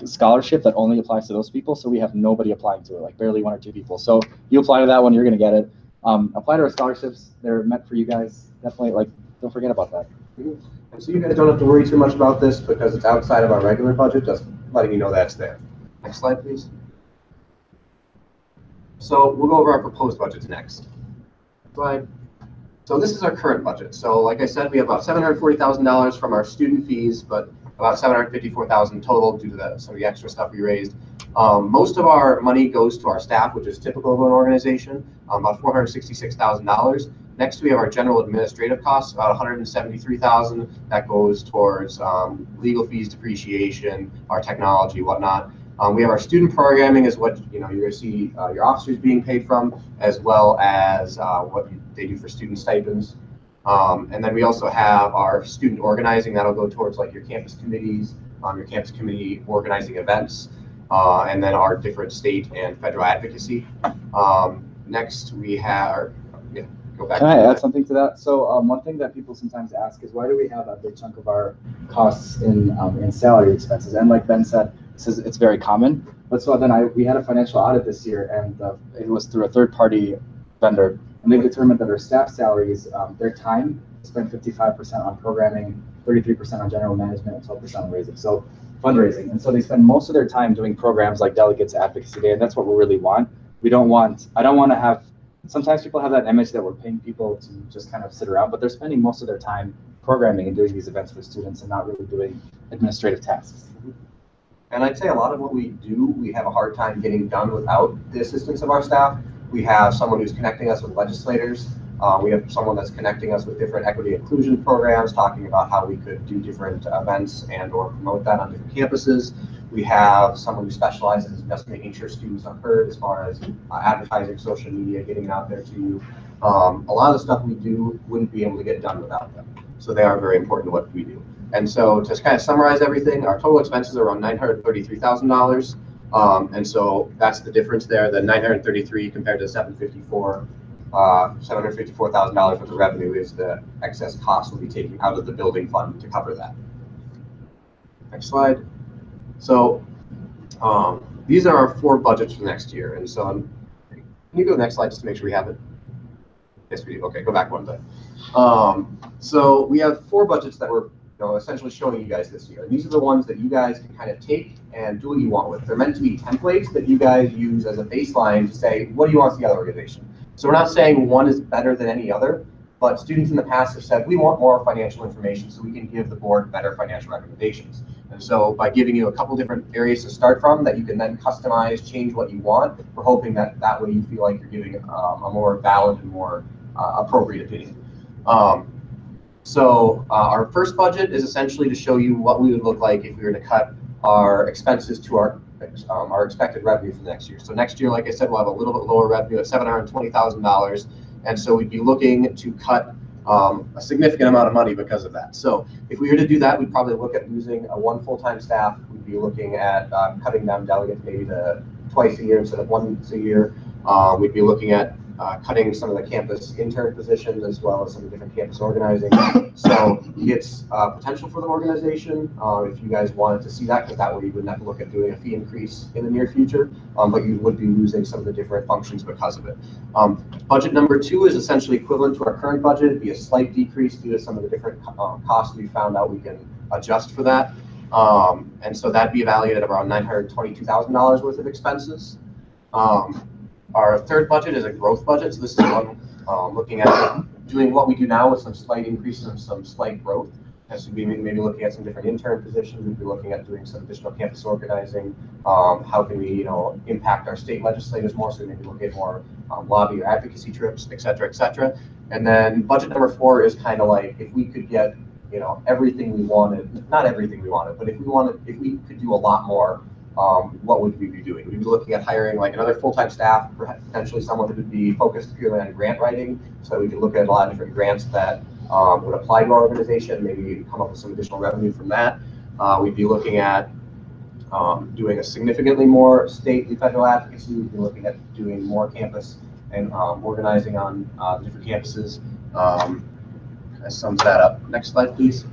scholarship that only applies to those people. So we have nobody applying to it, like barely 1 or 2 people. So you apply to that one, you're going to get it. Apply to our scholarships. They're meant for you guys. Definitely, like, don't forget about that. And so you guys don't have to worry too much about this because it's outside of our regular budget, just letting you know that's there. Next slide, please. So we'll go over our proposed budgets next. Slide. So this is our current budget. So like I said, we have about $740,000 from our student fees, but about $754,000 total due to some of the extra stuff we raised. Most of our money goes to our staff, which is typical of an organization, about $466,000. Next, we have our general administrative costs, about $173,000. That goes towards legal fees, depreciation, our technology, whatnot. We have our student programming is what you're going to see your officers being paid from, as well as what they do for student stipends. And then we also have our student organizing. That'll go towards like your campus committees, your campus committee organizing events, and then our different state and federal advocacy. Next, we have go back. Can I add something to that? So one thing that people sometimes ask is why do we have a big chunk of our costs in salary expenses? And like Ben said, it's very common. But so then we had a financial audit this year, and it was through a third-party vendor, and they determined that our staff salaries, their time, spent 55% on programming, 33% on general management, and 12% on raising. So fundraising, and so they spend most of their time doing programs like Delegates Advocacy Day, and that's what we really want. I don't want to have. Sometimes people have that image that we're paying people to just kind of sit around, but they're spending most of their time programming and doing these events for students and not really doing administrative tasks. And I'd say a lot of what we do, we have a hard time getting done without the assistance of our staff. We have someone who's connecting us with legislators. We have someone that's connecting us with different equity inclusion programs, talking about how we could do different events and or promote that on different campuses. We have someone who specializes in just making sure students are heard as far as advertising, social media, getting it out there to you. A lot of the stuff we do wouldn't be able to get done without them. So they are very important to what we do. And so to kind of summarize everything, our total expenses are around $933,000. And so that's the difference there, the 933 compared to 754. $754,000 worth of revenue is the excess cost we'll be taking out of the building fund to cover that. Next slide. So these are our 4 budgets for next year. And so can you go to the next slide just to make sure we have it? Yes, we do. Okay, go back one time. So we have 4 budgets that we're essentially showing you guys this year. And these are the ones that you guys can kind of take and do what you want with. They're meant to be templates that you guys use as a baseline to say, what do you want to see out of the organization? So we're not saying one is better than any other, but students in the past have said, we want more financial information so we can give the board better financial recommendations. And so by giving you a couple different areas to start from that you can then customize, change what you want, we're hoping that that way you feel like you're giving a more valid and more appropriate opinion. So our first budget is essentially to show you what we would look like if we were to cut our expenses to our expected revenue for next year. So next year, like I said, we'll have a little bit lower revenue at $720,000. And so we'd be looking to cut a significant amount of money because of that. So if we were to do that, we'd probably look at losing one full-time staff. We'd be looking at cutting down delegates maybe to twice a year instead of once a year. We'd be looking at cutting some of the campus intern positions as well as some of the different campus organizing. So it's potential for the organization if you guys wanted to see that, because that way you wouldn't have to look at doing a fee increase in the near future, but you would be losing some of the different functions because of it. Budget number 2 is essentially equivalent to our current budget. It'd be a slight decrease due to some of the different costs we found out we can adjust for that. And so that'd be valued at around $922,000 worth of expenses. Our third budget is a growth budget, so this is one looking at doing what we do now with some slight increases and some slight growth. And so we'd be maybe looking at some different intern positions. We'd be looking at doing some additional campus organizing. How can we, impact our state legislators more? So maybe look at more lobby or advocacy trips, et cetera, et cetera. And then budget number 4 is kind of like if we could get, everything we wanted, not everything we wanted, but if we could do a lot more, what would we be doing? We'd be looking at hiring like another full-time staff, potentially someone who would be focused purely on grant writing, so we could look at a lot of different grants that would apply to our organization, maybe come up with some additional revenue from that. We'd be looking at doing a significantly more state and federal advocacy. We'd be looking at doing more campus and organizing on different campuses. That sums that up. Next slide, please.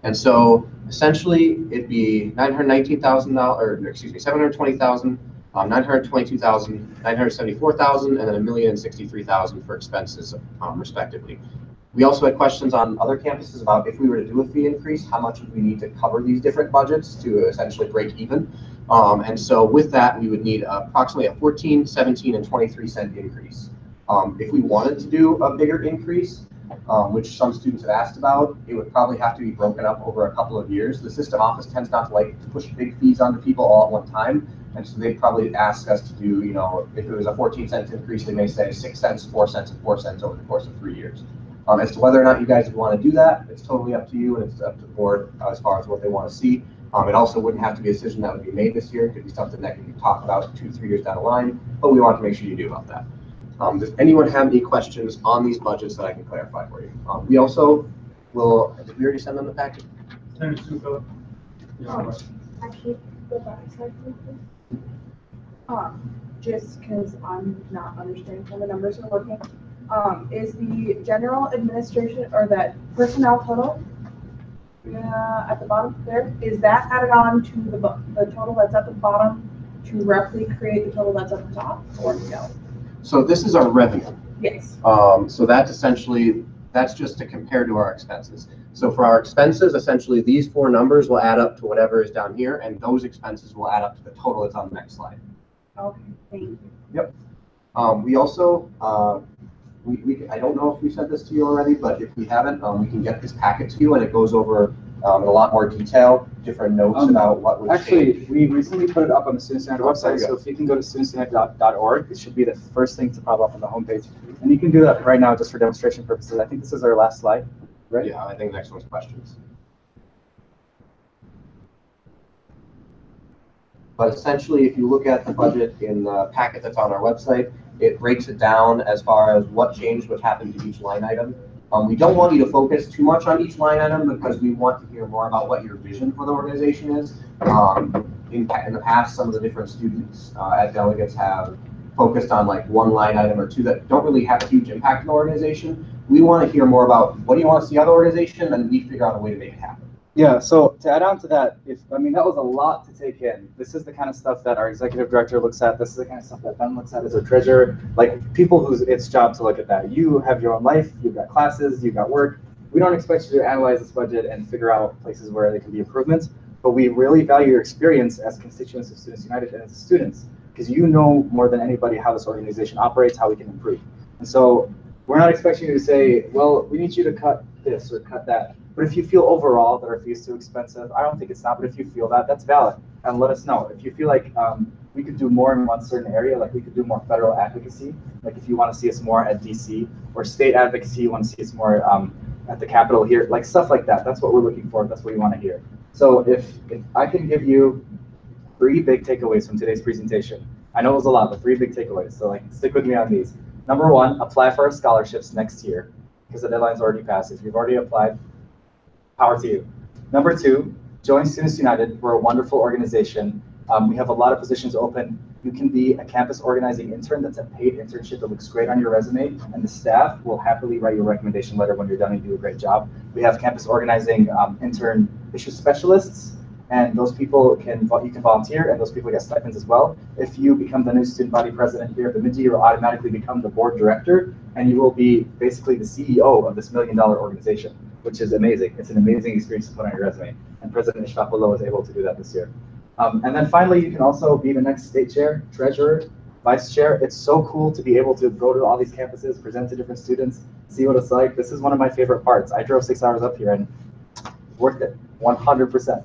And so essentially, it'd be $720,000, $922,000, $974,000, and then $1,063,000 for expenses, respectively. We also had questions on other campuses about if we were to do a fee increase, how much would we need to cover these different budgets to essentially break even. And so with that, we would need approximately a 14, 17, and 23 cent increase. If we wanted to do a bigger increase, which some students have asked about, it would probably have to be broken up over a couple of years. The system office tends not to like to push big fees onto people all at one time, and so they'd probably ask us to do, if it was a 14 cent increase, they may say 6 cents, 4 cents, and 4 cents over the course of 3 years. As to whether or not you guys would want to do that, it's totally up to you, and it's up to the board as far as what they want to see. It also wouldn't have to be a decision that would be made this year. It could be something that could be talked about 2-3 years down the line, but we want to make sure you knew about that. Does anyone have any questions on these budgets that I can clarify for you? We also will, did we already send them the package? Actually, go back a second, please. Just because I'm not understanding how the numbers are working, is the general administration or that personnel total at the bottom there, is that added on to the total that's at the bottom to roughly create the total that's at the top, or no? So this is our revenue. Yes. So that's essentially, that's just to compare to our expenses. So for our expenses, essentially these 4 numbers will add up to whatever is down here, and those expenses will add up to the total that's on the next slide. Okay, thank you. Yep. We also, I don't know if we sent this to you already, but if we haven't, we can get this packet to you, and it goes over in a lot more detail, different notes about what was Actually, changed. we recently put it up on the Students United website, so if you can go to studentsunited.org, it should be the first thing to pop up on the homepage. And you can do that right now just for demonstration purposes. I think this is our last slide, right? Yeah, I think the next one's questions. But essentially, if you look at the budget in the packet that's on our website, it breaks it down as far as what changed, what happened to each line item. We don't want you to focus too much on each line item because we want to hear more about what your vision for the organization is. In the past, some of the different students at delegates have focused on like one line item or two that don't really have a huge impact on the organization. We want to hear more about what do you want to see out of the organization, and we figure out a way to make it happen. Yeah, so to add on to that, that was a lot to take in. This is the kind of stuff that our executive director looks at. This is the kind of stuff that Ben looks at as our treasurer. Like people whose it's job to look at that. You have your own life, you've got classes, you've got work. We don't expect you to analyze this budget and figure out places where there can be improvements, but we really value your experience as constituents of Students United and as students, because you know more than anybody how this organization operates, how we can improve. And so we're not expecting you to say, well, we need you to cut this or cut that. But if you feel overall that our fee is too expensive, I don't think it's not, but if you feel that, that's valid. And let us know. If you feel like we could do more in one certain area, like we could do more federal advocacy, like if you want to see us more at DC, or state advocacy, you want to see us more at the Capitol here, like stuff like that. That's what we're looking for. That's what you want to hear. So if I can give you 3 big takeaways from today's presentation. I know it was a lot, but 3 big takeaways. So like stick with me on these. Number 1, apply for our scholarships next year. because the deadline's already passed. If you've already applied, power to you. Number two, join Students United. We're a wonderful organization. We have a lot of positions open. You can be a campus organizing intern. That's a paid internship that looks great on your resume, and the staff will happily write your recommendation letter when you're done and do a great job. We have campus organizing intern issue specialists, and those people you can volunteer, and those people get stipends as well. If you become the new student body president here at Bemidji, you'll automatically become the board director, and you will be basically the CEO of this $1 million organization, which is amazing. It's an amazing experience to put on your resume, and President Ishfaqullah was able to do that this year. And then finally, you can also be the next state chair, treasurer, vice chair. It's so cool to be able to go to all these campuses, present to different students, see what it's like. This is one of my favorite parts. I drove 6 hours up here, and worth it, 100%.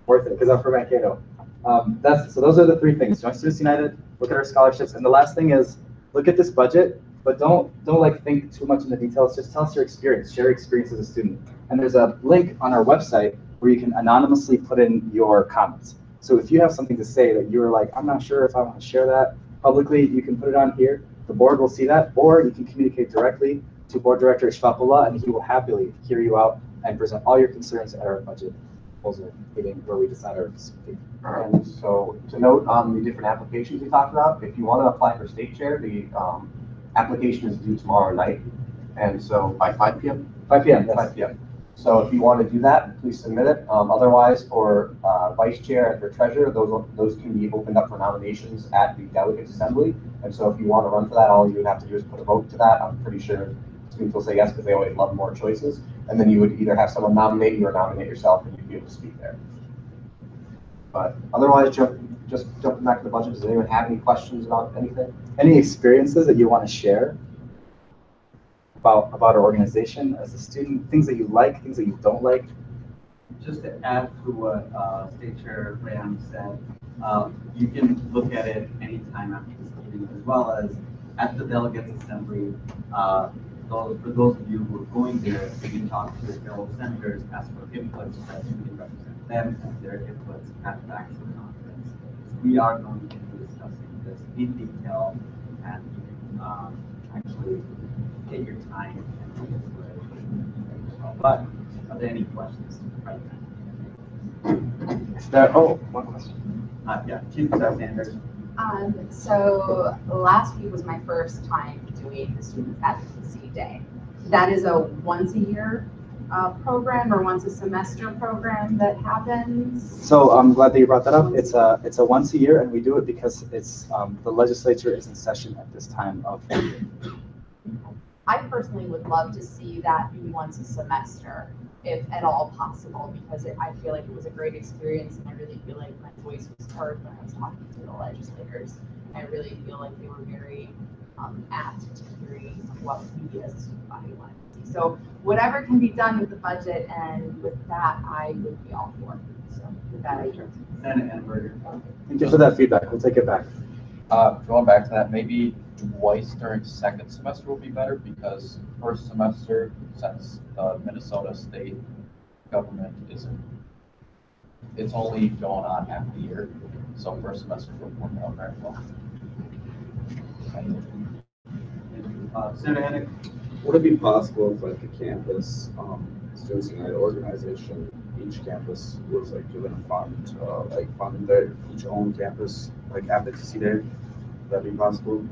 Worth it, because I'm from Mankato. So those are the three things. Join Students United, look at our scholarships, and the last thing is look at this budget, but don't like think too much in the details. Just tell us your experience, share your experience as a student. And there's a link on our website where you can anonymously put in your comments. So if you have something to say that you're like, I'm not sure if I want to share that publicly, you can put it on here. The board will see that, or you can communicate directly to Board Director Ishfaqullah, and he will happily hear you out and present all your concerns at our budget proposal meeting where we decide our fee. And so to note on the different applications we talked about, if you want to apply for state chair, the application is due tomorrow night. And so by 5 p.m.? 5 p.m. 5 p.m. So if you want to do that, please submit it. Otherwise, for vice chair and for treasurer, those can be opened up for nominations at the delegates assembly. And so if you want to run for that, all you would have to do is put a vote to that. I'm pretty sure students will say yes because they always love more choices. And then you would either have someone nominate you or nominate yourself, and you'd be able to speak there. But otherwise, just jumping back to the budget, does anyone have any questions about anything? Any experiences that you want to share about our organization as a student, things that you like, things that you don't like? Just to add to what State Chair Rayan said, you can look at it anytime after this meeting, as well as at the Delegates Assembly. For those of you who are going there, you can talk to your fellow senators, ask for inputs so that you can represent them and their inputs at back to the conference. We are going to be discussing this in detail, and you can actually take your time and look into it. But are there any questions right now? One question. Yeah, Chief Staff Sanders. So last week was my first time doing the Student Advocacy Day. That is a once a year program or once a semester program that happens. So I'm glad that you brought that up. It's a once a year, and we do it because it's the legislature is in session at this time of the year. I personally would love to see that be once a semester, if at all possible, because I feel like it was a great experience, and I really feel like my voice was heard when I was talking to the legislators. I really feel like they were very apt to hearing what we as a student body wanted to see. So whatever can be done with the budget and with that, I would be all for it. So with that, I turn to Senator Enberger. Thank you for that feedback. We'll take it back. Going back to that, maybe twice during second semester will be better, because first semester, since the Minnesota state government it's only going on half the year, so first semester will work out very well. Senator Hennick. Would it be possible if like a campus Students United organization, each campus was like given a fund, fund their each own campus like advocacy day? Would that be possible?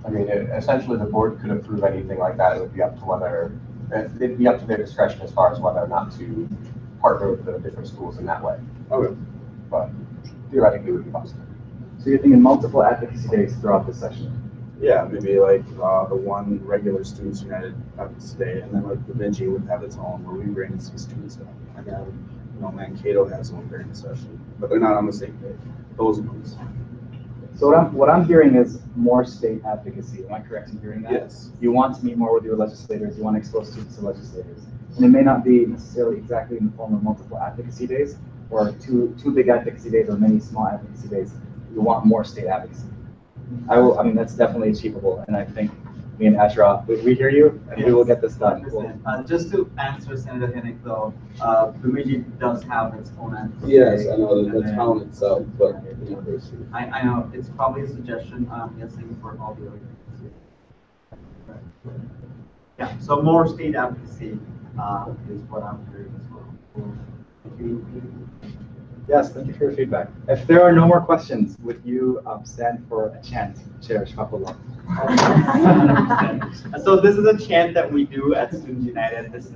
I mean, essentially the board could approve anything like that. It would be up to whether, it'd be up to their discretion as far as whether or not to partner with the different schools in that way. Okay. But theoretically it would be possible. So you're thinking multiple advocacy days throughout the session? Yeah, maybe like the one regular Students United advocacy day, and then like Bemidji would have its own where we bring some students in. And then, Mankato has one during the session, but they're not on the same day. Those ones. So what I'm hearing is more state advocacy. Am I correct in hearing that? Yes. You want to meet more with your legislators. You want to expose students to legislators. And it may not be necessarily exactly in the form of multiple advocacy days or two big advocacy days or many small advocacy days. You want more state advocacy. I mean, that's definitely achievable. And I think me and Ashra, we hear you, and we will get this done. Just to answer Senator Hennick, though, Bemidji does have its own advocacy. Yes, I know the town itself, but the university. I know it's probably a suggestion. I'm guessing for all the other. Yeah, so more state advocacy is what I'm hearing as well. Thank you. Yes, thank you for your feedback. If there are no more questions, would you stand for a chant, Chair Shkapula? So this is a chant that we do at Students United. This is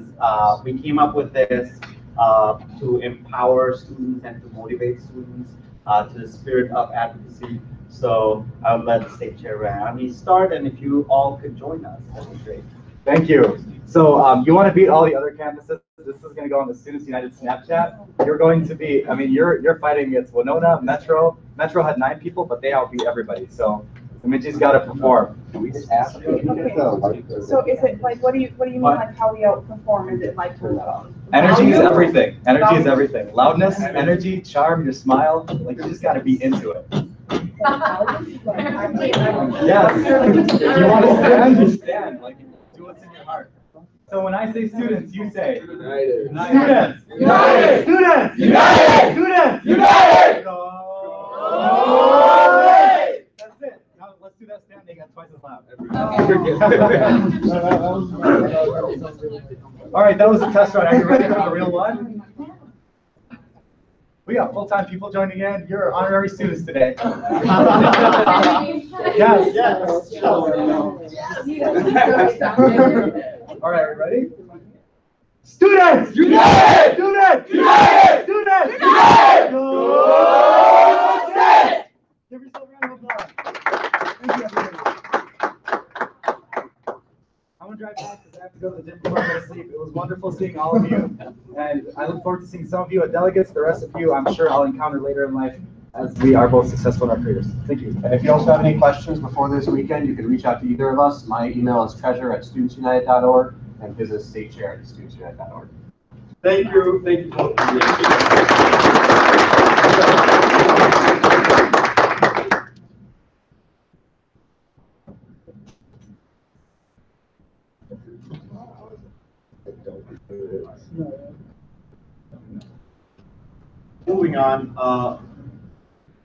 we came up with this to empower students and to motivate students to the spirit of advocacy. So I'll let the State Chair Rani start, and if you all could join us, that'd be great. Thank you. So you want to beat all the other campuses? This is going to go on the Students United Snapchat. You're going to be, I mean, you're fighting against Winona, Metro. Metro had 9 people, but they outbeat everybody. So Bemidji's got to perform. Okay. So is it like, what do you mean like how we outperform? Is it like Energy is everything. Energy is everything. Loudness, energy, charm, your smile. Like you just got to be into it. Yes. If you want to stand, you stand. Like do what's in your heart. So when I say students, you say United. Students. United. Students. United. Students. United. That's it. Now let's do that standing at twice as loud. All right, that was a test run. Are you ready for the real one? We got full-time people joining in. You're honorary students today. Yes. Yes. All right, ready? Students! United! Students! United! Students! United! Go! Give yourself a round of applause. Thank you, everybody. I'm going to drive back because I have to go to the gym before I go to sleep. It was wonderful seeing all of you. And I look forward to seeing some of you at delegates. The rest of you, I'm sure I'll encounter later in life as we are both successful in our careers. Thank you. And if you also have any questions before this weekend, you can reach out to either of us. My email is treasure@studentsunited.org and his is statechair@studentsunited.org. Thank you. Thank you both. Moving on,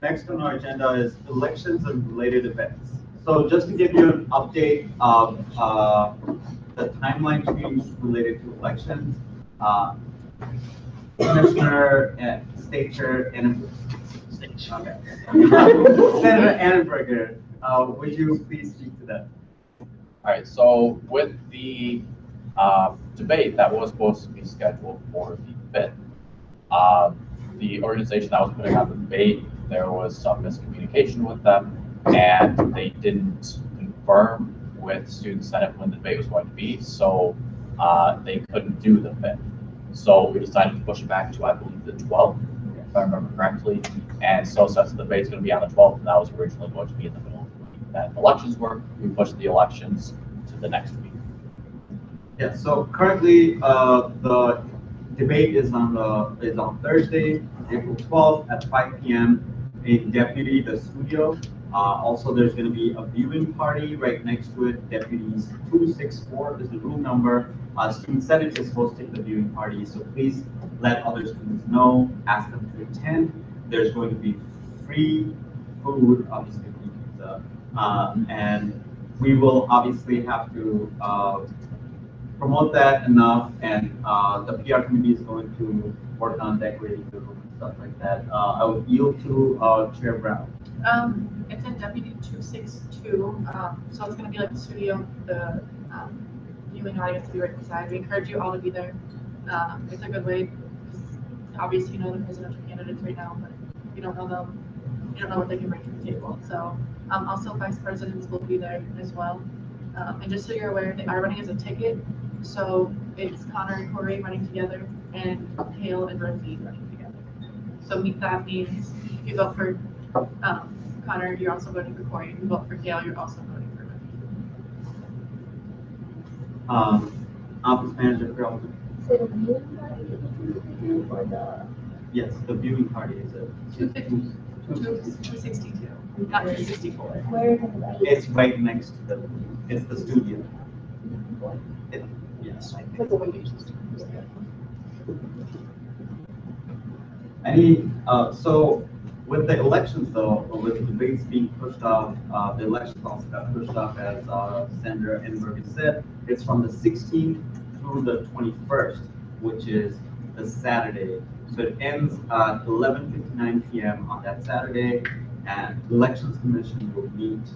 next on our agenda is elections and related events. So just to give you an update of the timeline change related to elections, Commissioner and State Chair Senator Annenberger, would you please speak to that? All right, so with the debate that was supposed to be scheduled for the 5th, the organization that was putting on the debate, there was some miscommunication with them, and they didn't confirm with Student Senate when the debate was going to be, so they couldn't do the 5th. So we decided to push it back to, I believe, the 12th, if I remember correctly. And so since the debate's going to be on the 12th, and that was originally going to be in the middle of the week that elections were, we pushed the elections to the next week. Yeah, so currently the debate is on Thursday, April 12th at 5 p.m. in Deputy, the studio. Also, there's going to be a viewing party right next to it. Deputies 264 is the room number. Student Senate is hosting the viewing party, so please let other students know, ask them to attend. There's going to be free food, obviously free pizza, and we will obviously have to promote that enough, and the PR committee is going to work on decorating the room and stuff like that. I will yield to Chair Brown. It's in Deputy 262, so it's going to be like the studio, the viewing audience will be right beside. We encourage you all to be there. It's a good way, because obviously you know the presidential candidates right now, but you don't know them, you don't know what they can bring to the table. So also vice presidents will be there as well. And just so you're aware, they are running as a ticket. So it's Connor and Corey running together, and Hale and Rosie running together. So that means if you vote for Connor, you're also voting for Corey. If you vote for Hale, you're also voting for Rosie. Office Manager Carroll. So the viewing party is or the? Yes, the viewing party is it. 262, not 264. Where is it? It's right next to it's the studio. Yes. Any, so With the elections though, with the debates being pushed off, the elections also got pushed off, as Senator Enberg said. It's from the 16th through the 21st, which is the Saturday. So it ends at 11:59 p.m. on that Saturday, and the Elections Commission will meet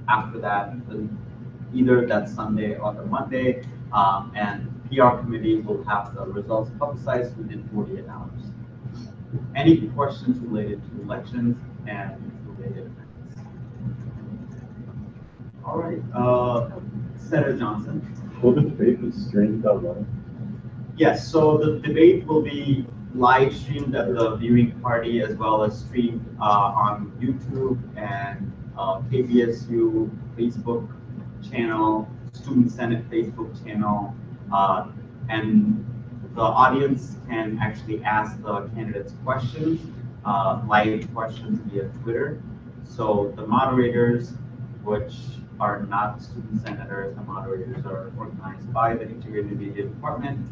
after that, either that Sunday or the Monday, and PR committee will have the results publicized within 48 hours. Any questions related to elections and related events? All right, Senator Johnson. Will the debate be streamed online? Yes, so the debate will be live streamed at the viewing party, as well as streamed on YouTube and KBSU Facebook channel, Student Senate Facebook channel, and the audience can actually ask the candidates questions, live questions via Twitter. So the moderators, which are not student senators, the moderators are organized by the Integrated Media Department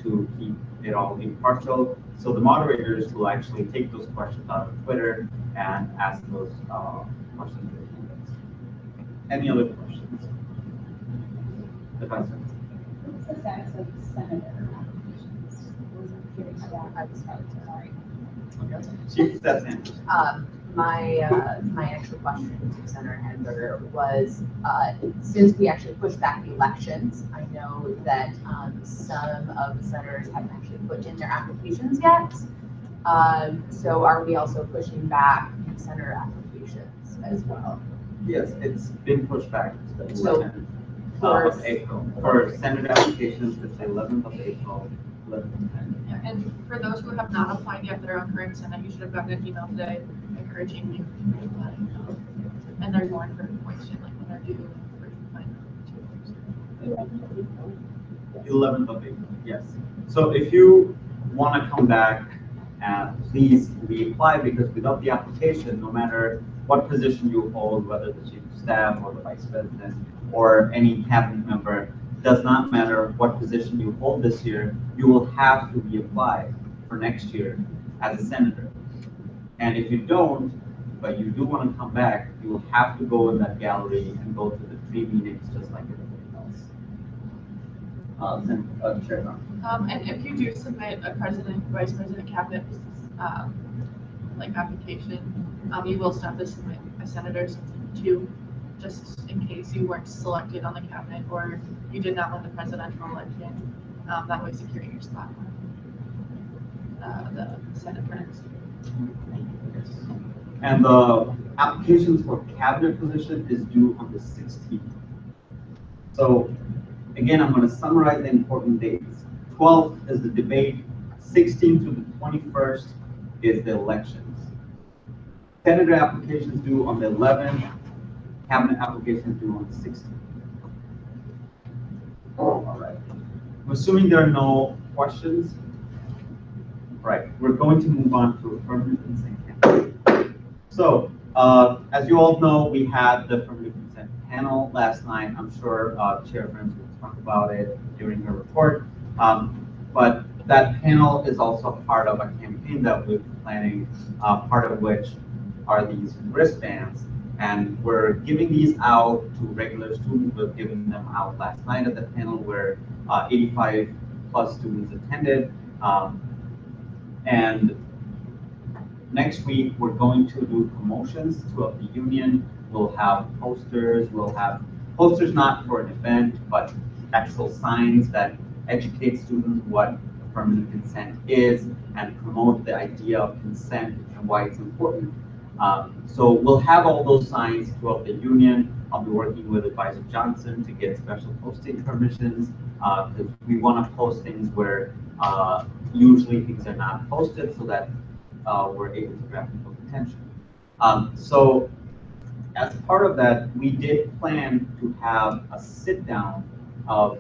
to keep it all impartial. So the moderators will actually take those questions out of Twitter and ask those questions to the candidates. Any other questions? The Vice President. What's the status of senator applications? Wasn't curious about that. Sorry. Chief Staff Sanders. My actual question to Senator Enberg was, since we actually pushed back the elections, I know that some of the senators haven't actually put in their applications yet. So are we also pushing back senator applications as well? Yes, it's been pushed back to the So 11th of April. For Senate applications, it's the 11th of April, 11th and 10th. Yeah, and for those who have not applied yet that are on current Senate, you should have gotten an email today encouraging you to apply. And there's more information, like when they're due for final. 11th of April, yes. So if you want to come back, please reapply, because without the application, no matter what position you hold, whether the Chief of Staff or the Vice President or any cabinet member, does not matter what position you hold this year, you will have to reapply for next year as a senator. And if you don't, but you do want to come back, you will have to go in that gallery and go to the 3 meetings just like everybody else. Chair Brown. And if you do submit a president, vice president, cabinet, like application, you will still have to submit a senator's too, just in case you weren't selected on the cabinet or you did not win the presidential election. That way securing your spot on the Senate for next year. And the applications for cabinet position is due on the 16th. So again, I'm going to summarize the important dates. 12th is the debate, 16th to the 21st is the elections. Senator applications due on the 11th, cabinet applications due on the 16th. All right. I'm assuming there are no questions. Right, we're going to move on to affirmative consent campaign. So, as you all know, we had the affirmative consent panel last night. I'm sure Chair Burns will talk about it during her report. But that panel is also part of a campaign that we're planning, part of which are these wristbands. And we're giving these out to regular students. We're giving them out last night at the panel where 85 plus students attended. And next week, we're going to do promotions throughout the union. We'll have posters. We'll have posters not for an event, but actual signs that educate students what affirmative consent is and promote the idea of consent and why it's important. So we'll have all those signs throughout the union. I'll be working with Advisor Johnson to get special posting permissions, because we want to post things where usually things are not posted, so that we're able to grab people's attention. So as part of that, we did plan to have a sit down of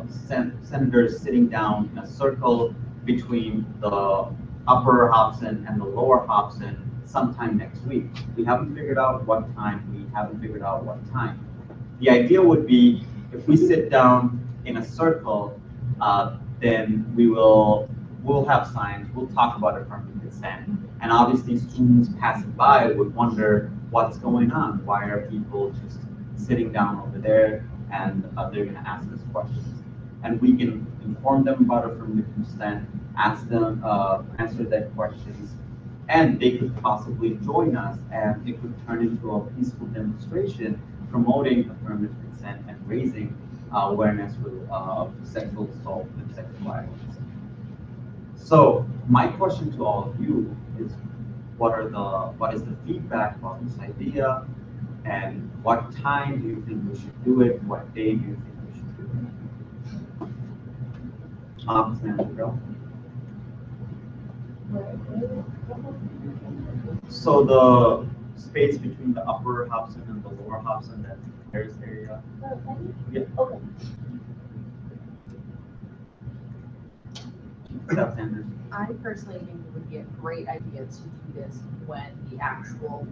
senators sitting down in a circle between the upper Hobson and the lower Hobson sometime next week. We haven't figured out what time. We haven't figured out what time. The idea would be if we sit down in a circle, then we'll have signs. We'll talk about affirmative consent. consent. And obviously students passing by would wonder what's going on. Why are people just sitting down over there and they're gonna ask us questions? And we can inform them about affirmative consent, ask them, answer their questions, and they could possibly join us, and it could turn into a peaceful demonstration promoting affirmative consent and raising awareness of sexual assault and sexual violence. So my question to all of you is, what is the feedback about this idea, and what time do you think we should do it? What day do you think we should do it? Office Manager Bill. So the space between the upper Hobson and the lower Hobson, that terrace area. Yeah. Okay. I personally think it would be a great idea to do this when the actual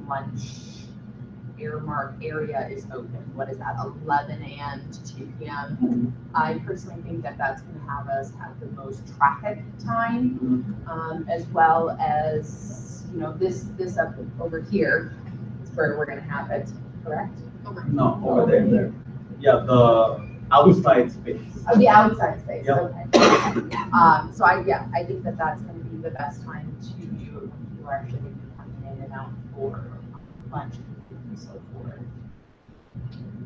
lunch earmark area is open. What is that, 11 a.m. to 2 p.m.? I personally think that that's going to have us have the most traffic time, as well as, you know, this up over here is where we're going to have it, correct? No, over there. Yeah, the outside space. Oh, the outside space, Yep. okay. So I think that that's going to be the best time to do, people are actually going to be coming in and out for lunch and so forth.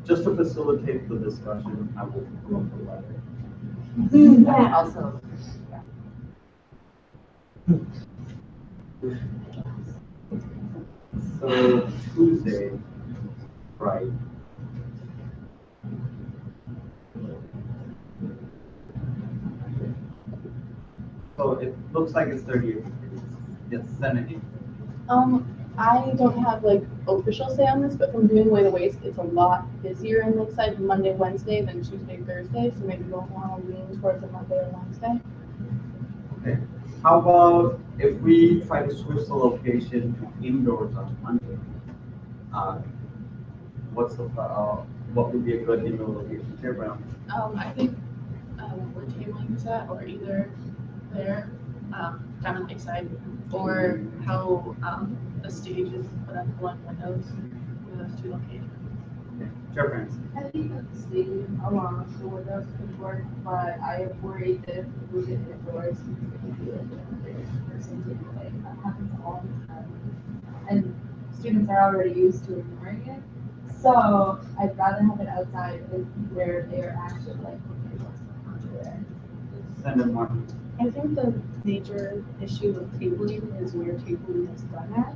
Just to facilitate the discussion, I will pull up the letter. Yeah. Also, So Tuesday, right? So it looks like it's 38. Yes, 70. I don't have like official say on this, but from doing Way to Waste, it's a lot busier in Lakeside Monday, Wednesday than Tuesday, Thursday. So maybe we'll want to lean towards a Monday or Wednesday. Okay. How about if we try to switch the location to indoors on Monday? What would be a good indoor location? Chair Brown. I think we're tabling this at, or either there, down on Lakeside, or how the stage is put up along windows for those two locations. Chair France. I think that the stadium along the windows could work, but I am worried that if we move it indoors, it's going to be like another person takeaway. That happens all the time. And students are already used to ignoring it. So I'd rather have it outside where they're actually like, okay, what's going on there? Senator Martin. I think the major issue with tabling is where tabling is done at.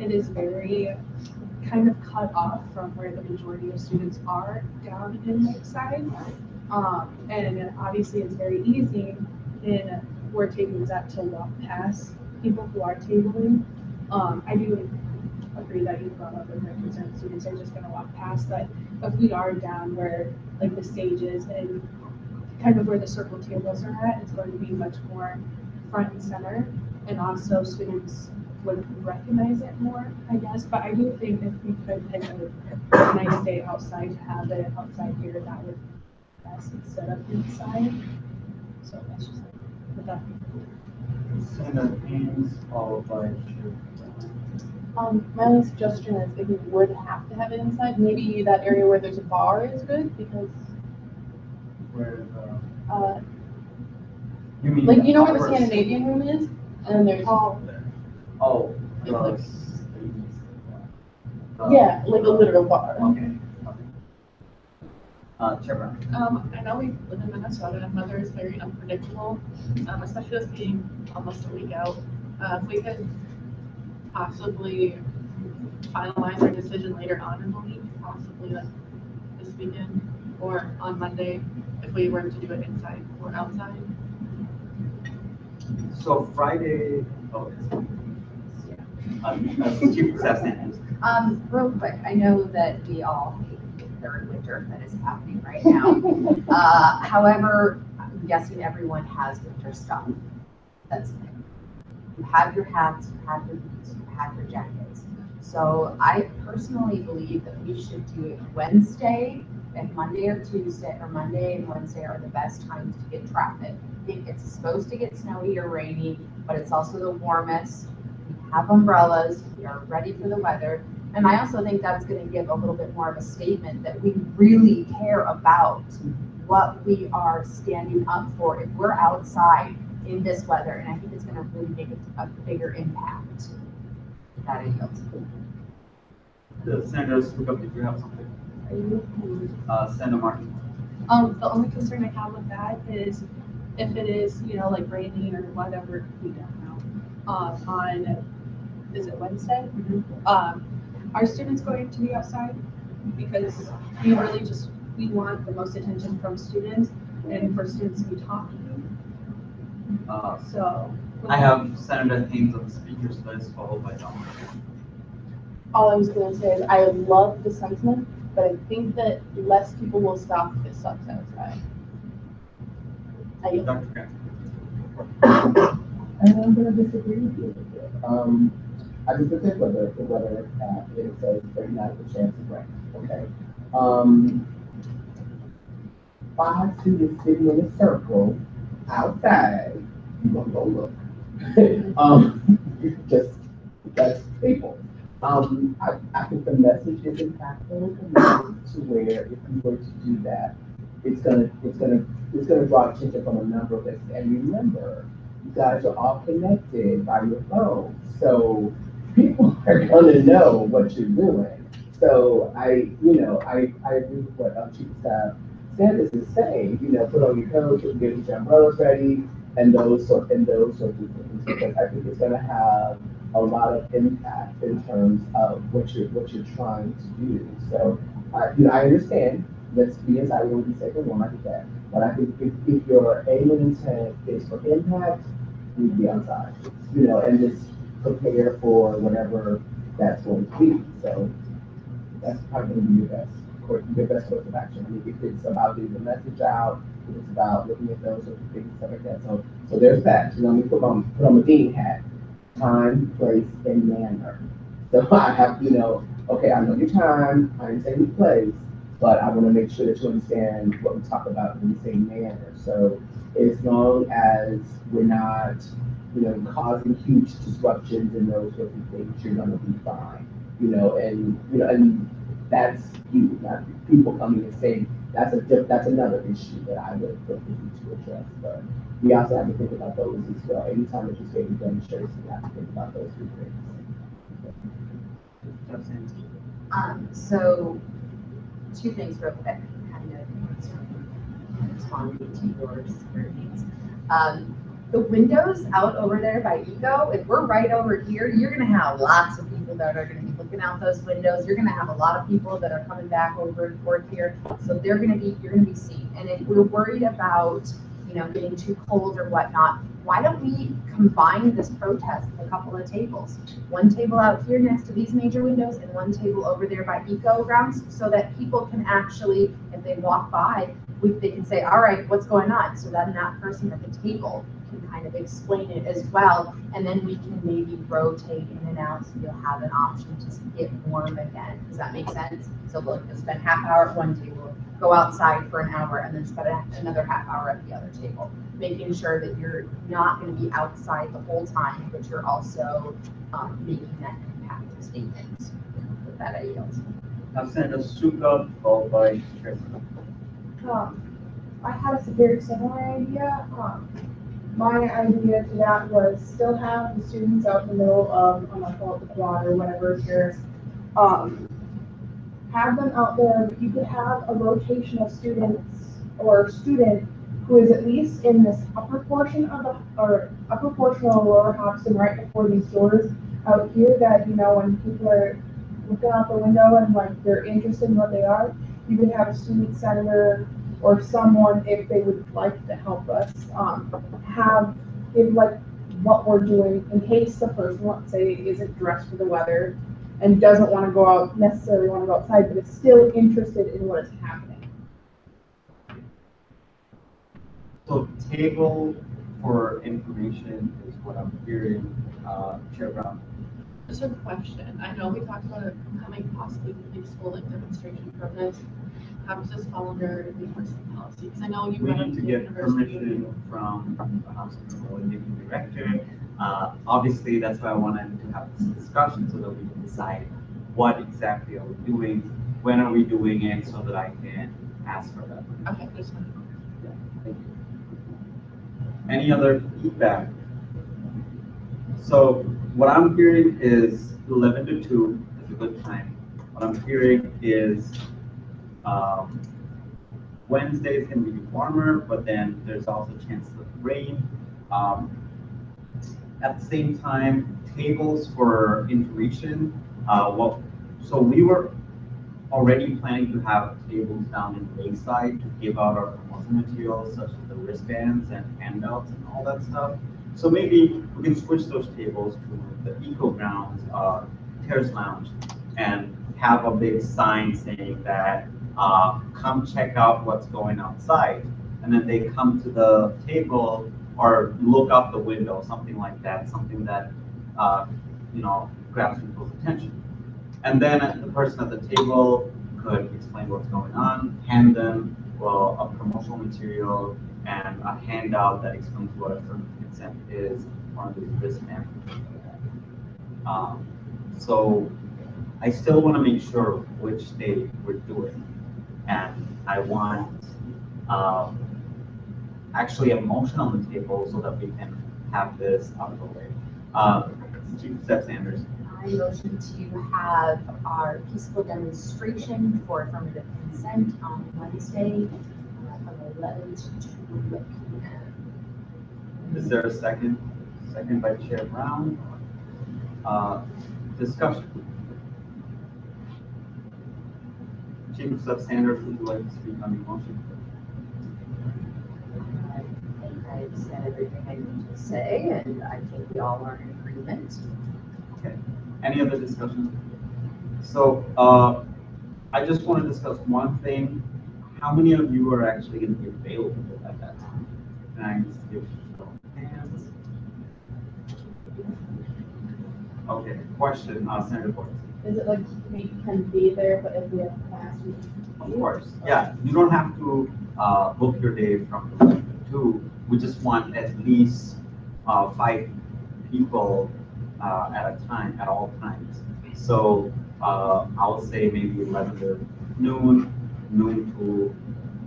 It is very kind of cut off from where the majority of students are down in Lakeside. And obviously it's very easy in where tabling is at to walk past people who are tabling. I do agree that you brought up that concerned students are just going to walk past, but if we are down where like the stage is and kind of where the circle tables are at, it's going to be much more front and center, and also students would recognize it more, I guess. But I do think if we could pick a nice day outside to have it outside here, that would be best instead of inside. So that's just would that be Senator Haynes, followed by my only suggestion is if we would have to have it inside, maybe that area where there's a bar is good, because where you mean like, you know where the Scandinavian room is, and there's yeah, like a literal bar. Okay. Chair Brown. I know we live in Minnesota and weather is very unpredictable, especially us being almost a week out. If we could possibly finalize our decision later on in the week, possibly like this weekend or on Monday, if we were to do it inside or outside. So Friday, Chief Sanders. Real quick, I know that we all hate the third winter that is happening right now. However, I'm guessing everyone has winter stuff. That's it. You have your hats, you have your boots, you have your jackets. So I personally believe that we should do it Wednesday, and Monday or Tuesday, or Monday and Wednesday are the best times to get traffic. it's supposed to get snowy or rainy, but it's also the warmest. We have umbrellas, we are ready for the weather. And I also think that's gonna give a little bit more of a statement that we really care about what we are standing up for if we're outside in this weather. And I think it's gonna really make a bigger impact. That I yield. The Senator Sukup, did you have something? Senator Martin. The only concern I have with that is if it is, like raining or whatever, we don't know, on, is it Wednesday? Are students going to be outside? Because we want the most attention from students and for students to be talking. So. I have Senator Haynes on the speakers list, followed by Don. All I was gonna say is I love the sentiment, but I think that less people will stop if it sucks outside. Dr. Grant. I'm gonna disagree with you a little bit. I just looked at the weather app, it says 39% chance of rain, okay? 5 students sitting in a circle outside, you gonna go look. Just, that's people. I think the message is impactful to where if you were to do that, it's gonna draw attention from a number of places. And remember, you guys are all connected by your phone, so people are gonna know what you're doing. So I agree with what Chief of Staff Sanders is saying. Put on your coat, get your umbrellas ready, and those sorts of things, because I think it's gonna have a lot of impact in terms of what you're trying to do. So, I understand. Let's be inside. We want to be safe and warm. I get that. But I think if your aim and intent is for impact, you'd be outside. And just prepare for whatever that's going to be. So that's probably going to be your best course of action. I mean, if it's about getting the message out, if it's about looking at those sorts of things, stuff like that. So there's that. Let me put on my dean hat. Time, place, and manner. So I have, okay, I know your time, I understand your place, but I want to make sure that you understand what we talk about when we say manner. So as long as we're not, causing huge disruptions and those sorts of things, you're going to be fine. And that's you, not people coming and saying that's another issue that I would look to address. But we also have to think about those as well. Anytime that you're saving demonstrations, you have to think about those two things. So 2 things real quick. Responding to yours, the windows out over there by Eco, if we're right over here, you're gonna have lots of people that are gonna be looking out those windows. You're gonna have a lot of people that are coming back over and forth here. So you're gonna be seen. And if we're worried about, getting too cold or whatnot, why don't we combine this protest with a couple of tables? One table out here next to these major windows and one table over there by Eco grounds, so that people can actually, if they walk by, they can say, all right, what's going on? So then that person at the table can kind of explain it as well. And then we can maybe rotate in and out, so you'll have an option to get warm again. Does that make sense? So look, you'll spend half hour at one table, go outside for an hour, and then spend another half hour at the other table, making sure that you're not going to be outside the whole time, but you're also making that impact statement. With that, I yield. Now Senator Sukup, followed by Chairman. I had a very similar idea. My idea to that was still have the students out in the middle of, I'm gonna call it the quad or whatever is here. Have them out there, but you could have a rotation of students or student who is at least in this upper portion of upper portion of Lower Hobson, right before these doors out here, that, when people are looking out the window and like they're interested in what they are, you could have a student senator or someone, if they would like to help us, give like what we're doing in case the person, let's say, isn't dressed for the weather and doesn't want to necessarily want to go outside, but is still interested in what is happening. So table for information is what I'm hearing, Chair Brown. Just a question. I know we talked about a coming possibly useful demonstration from this. How does this fall under the enforcement policy? Because I know you We have need to the get university. permission from the House Coordinating Director. Obviously, that's why I wanted to have this discussion so that we can decide what exactly are we doing, when are we doing it, so that I can ask for that. Okay, just one. Thank you. Any other feedback? So what I'm hearing is 11 to 2 is a good time. What I'm hearing is Wednesday is going to be warmer, but then there's also a chance of rain. At the same time, tables for information. So we were already planning to have tables down in Bayside to give out our promotional materials, such as the wristbands and handouts and all that stuff. So maybe we can switch those tables to the Eco Grounds Terrace Lounge and have a big sign saying that come check out what's going outside. And then they come to the table or look out the window, something like that, something that grabs people's attention. And then the person at the table could explain what's going on, hand them a promotional material and a handout that explains what affirmative consent is on the wristband. So I still want to make sure which day we're doing. And I want actually a motion on the table so that we can have this out of the way. Chief Steph Sanders. I motion to have our peaceful demonstration for affirmative consent on Wednesday from 11 to 2 p.m. Is there a second? Second by Chair Brown. Discussion. Chief of Staff Sanders, would you like to speak on the motion? I think I've said everything I need to say, and I think we all are in agreement. Okay. Any other discussion? So I just want to discuss one thing. How many of you are actually going to be available at that time? Can I just give hands? Okay. Question, Senator Boyd. Is it like we can be there, but if we have class, we Of course, yeah. You don't have to book your day from 11 to 2. We just want at least 5 people at a time, at all times. So I'll say maybe 11 to noon, noon to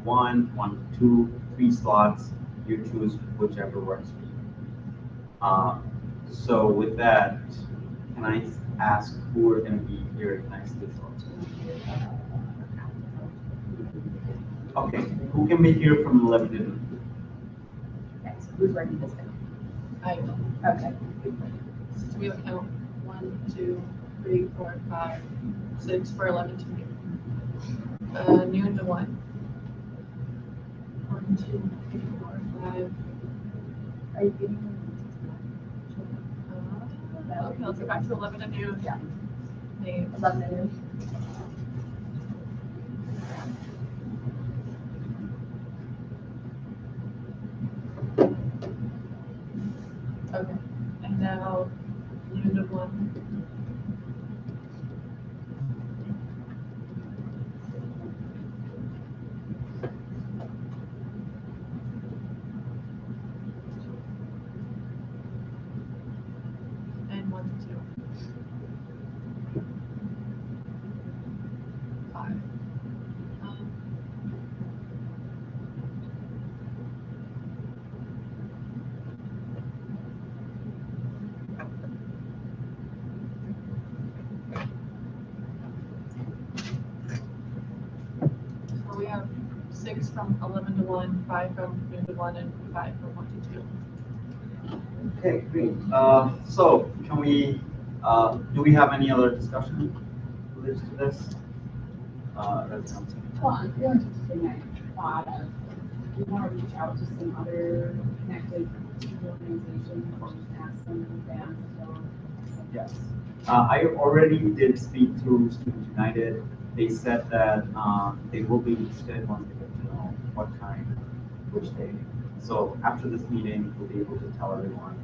1, 1 to 2, 3 slots. You choose whichever works for you. So with that, can I ask who are going to be here next week? Okay, who can be here from 11 to noon? Okay, so who's ready this time? I will. Okay. So we will count 1, 2, 3, 4, 5, 6 for 11 to noon. Noon to 1. 1, 2, 3, 4, 5. Are you getting? Okay, let's go back to 11 to noon. Yeah. Maybe. 11 to noon. Okay. And now noon to 1. And 1 to 2. 5. So we have 6 from 11 to 1, 5 from noon to 1, and 5 from 1 to 2. Okay, great. So can we, do we have any other discussion related to this? That's something. Well, I'm feeling interesting. I thought of, we want to reach out to some other connected organizations and ask them in advance. So, Yes. I already did speak to Students United. They said that they will be interested once they get to know what time, which day. So after this meeting, we'll be able to tell everyone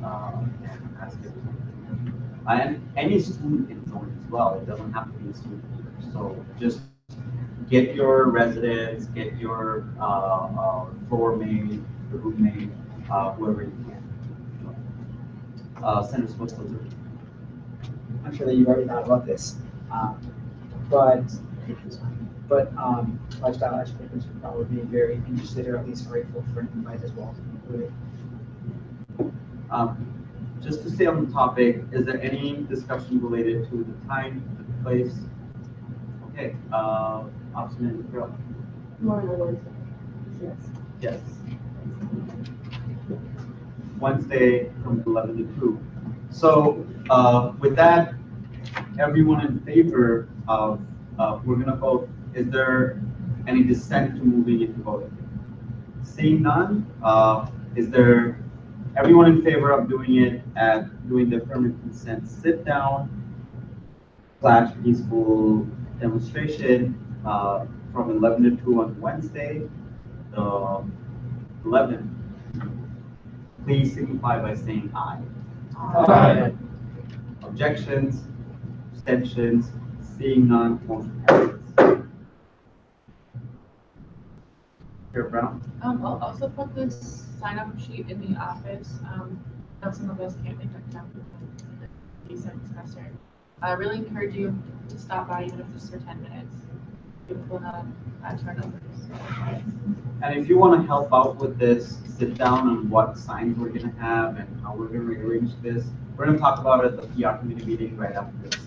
and ask everyone. And any student can join as well. It doesn't have to be a student either. So just get your residents, get your floor mate, the roommate, whoever you can. Senator Smith-Filter. I'm sure that you've already thought about this, but lifestyle educators would probably be very interested or at least grateful for an invite as well. Just to stay on the topic, is there any discussion related to the time, the place? Okay, Officer Girl. Yes. Yes. Wednesday from 11 to 2. So with that, everyone in favor of, we're going to vote. Is there any dissent to moving into voting? Seeing none, is there everyone in favor of doing it doing the affirmative consent sit down / peaceful demonstration from 11 to 2 on Wednesday, the 11th? Please signify by saying aye. Aye. Objections, abstentions, seeing none, motion carries. Chair Brown? I'll also put this sign-up sheet in the office. Now some of us can't make that time. Decent semester. I really encourage you to stop by even if it's for 10 minutes. People have turnovers. And if you want to help out with this, sit down on what signs we're going to have and how we're going to rearrange this. We're going to talk about it at the PR committee meeting right after this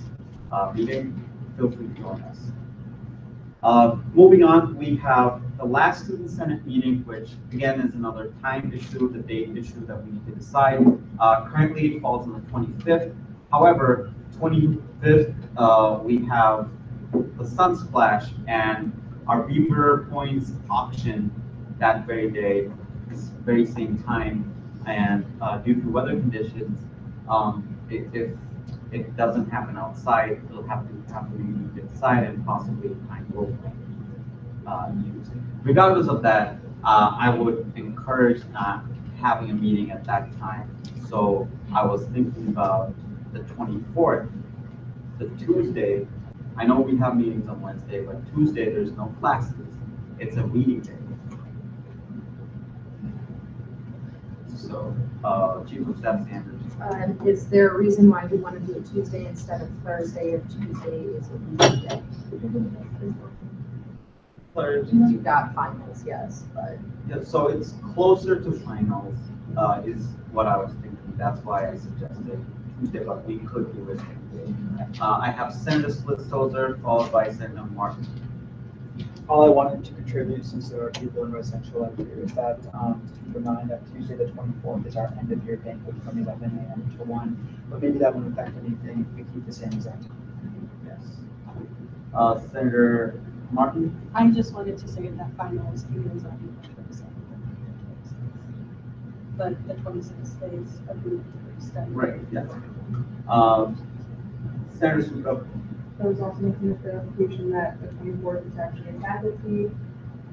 meeting. Feel free to join us. Moving on, we have the last Student Senate meeting, which again is another time issue, the date issue that we need to decide. Currently it falls on the 25th. However, 25th, we have the Sunsplash and our Beaver Points auction that very day, this very same time, and due to weather conditions, if it doesn't happen outside, it'll have to be inside and possibly time will used. Regardless of that, I would encourage not having a meeting at that time. So I was thinking about the 24th, the Tuesday. I know we have meetings on Wednesday, but Tuesday there's no classes. It's a reading day. So, Chief of Staff Sanders. Is there a reason why we want to do it Tuesday instead of Thursday if Tuesday is a reading day? You've got finals, yes, but. Yeah, so it's closer to finals, is what I was thinking. That's why I suggested Tuesday, but we could do it. I have Senator Splitzoser followed by Senator Martin. All I wanted to contribute, since there are people in residential life here, is that keep in mind that Tuesday the 24th is our end of year banquet from 11 a.m. to 1. But maybe that won't affect anything if we keep the same exact time. Yes. Senator Martin? I just wanted to say that finals begins on the 27th. But the 26th is a group study. Right, yes. Senator Sukup. I was also making a clarification that the 24th is actually a faculty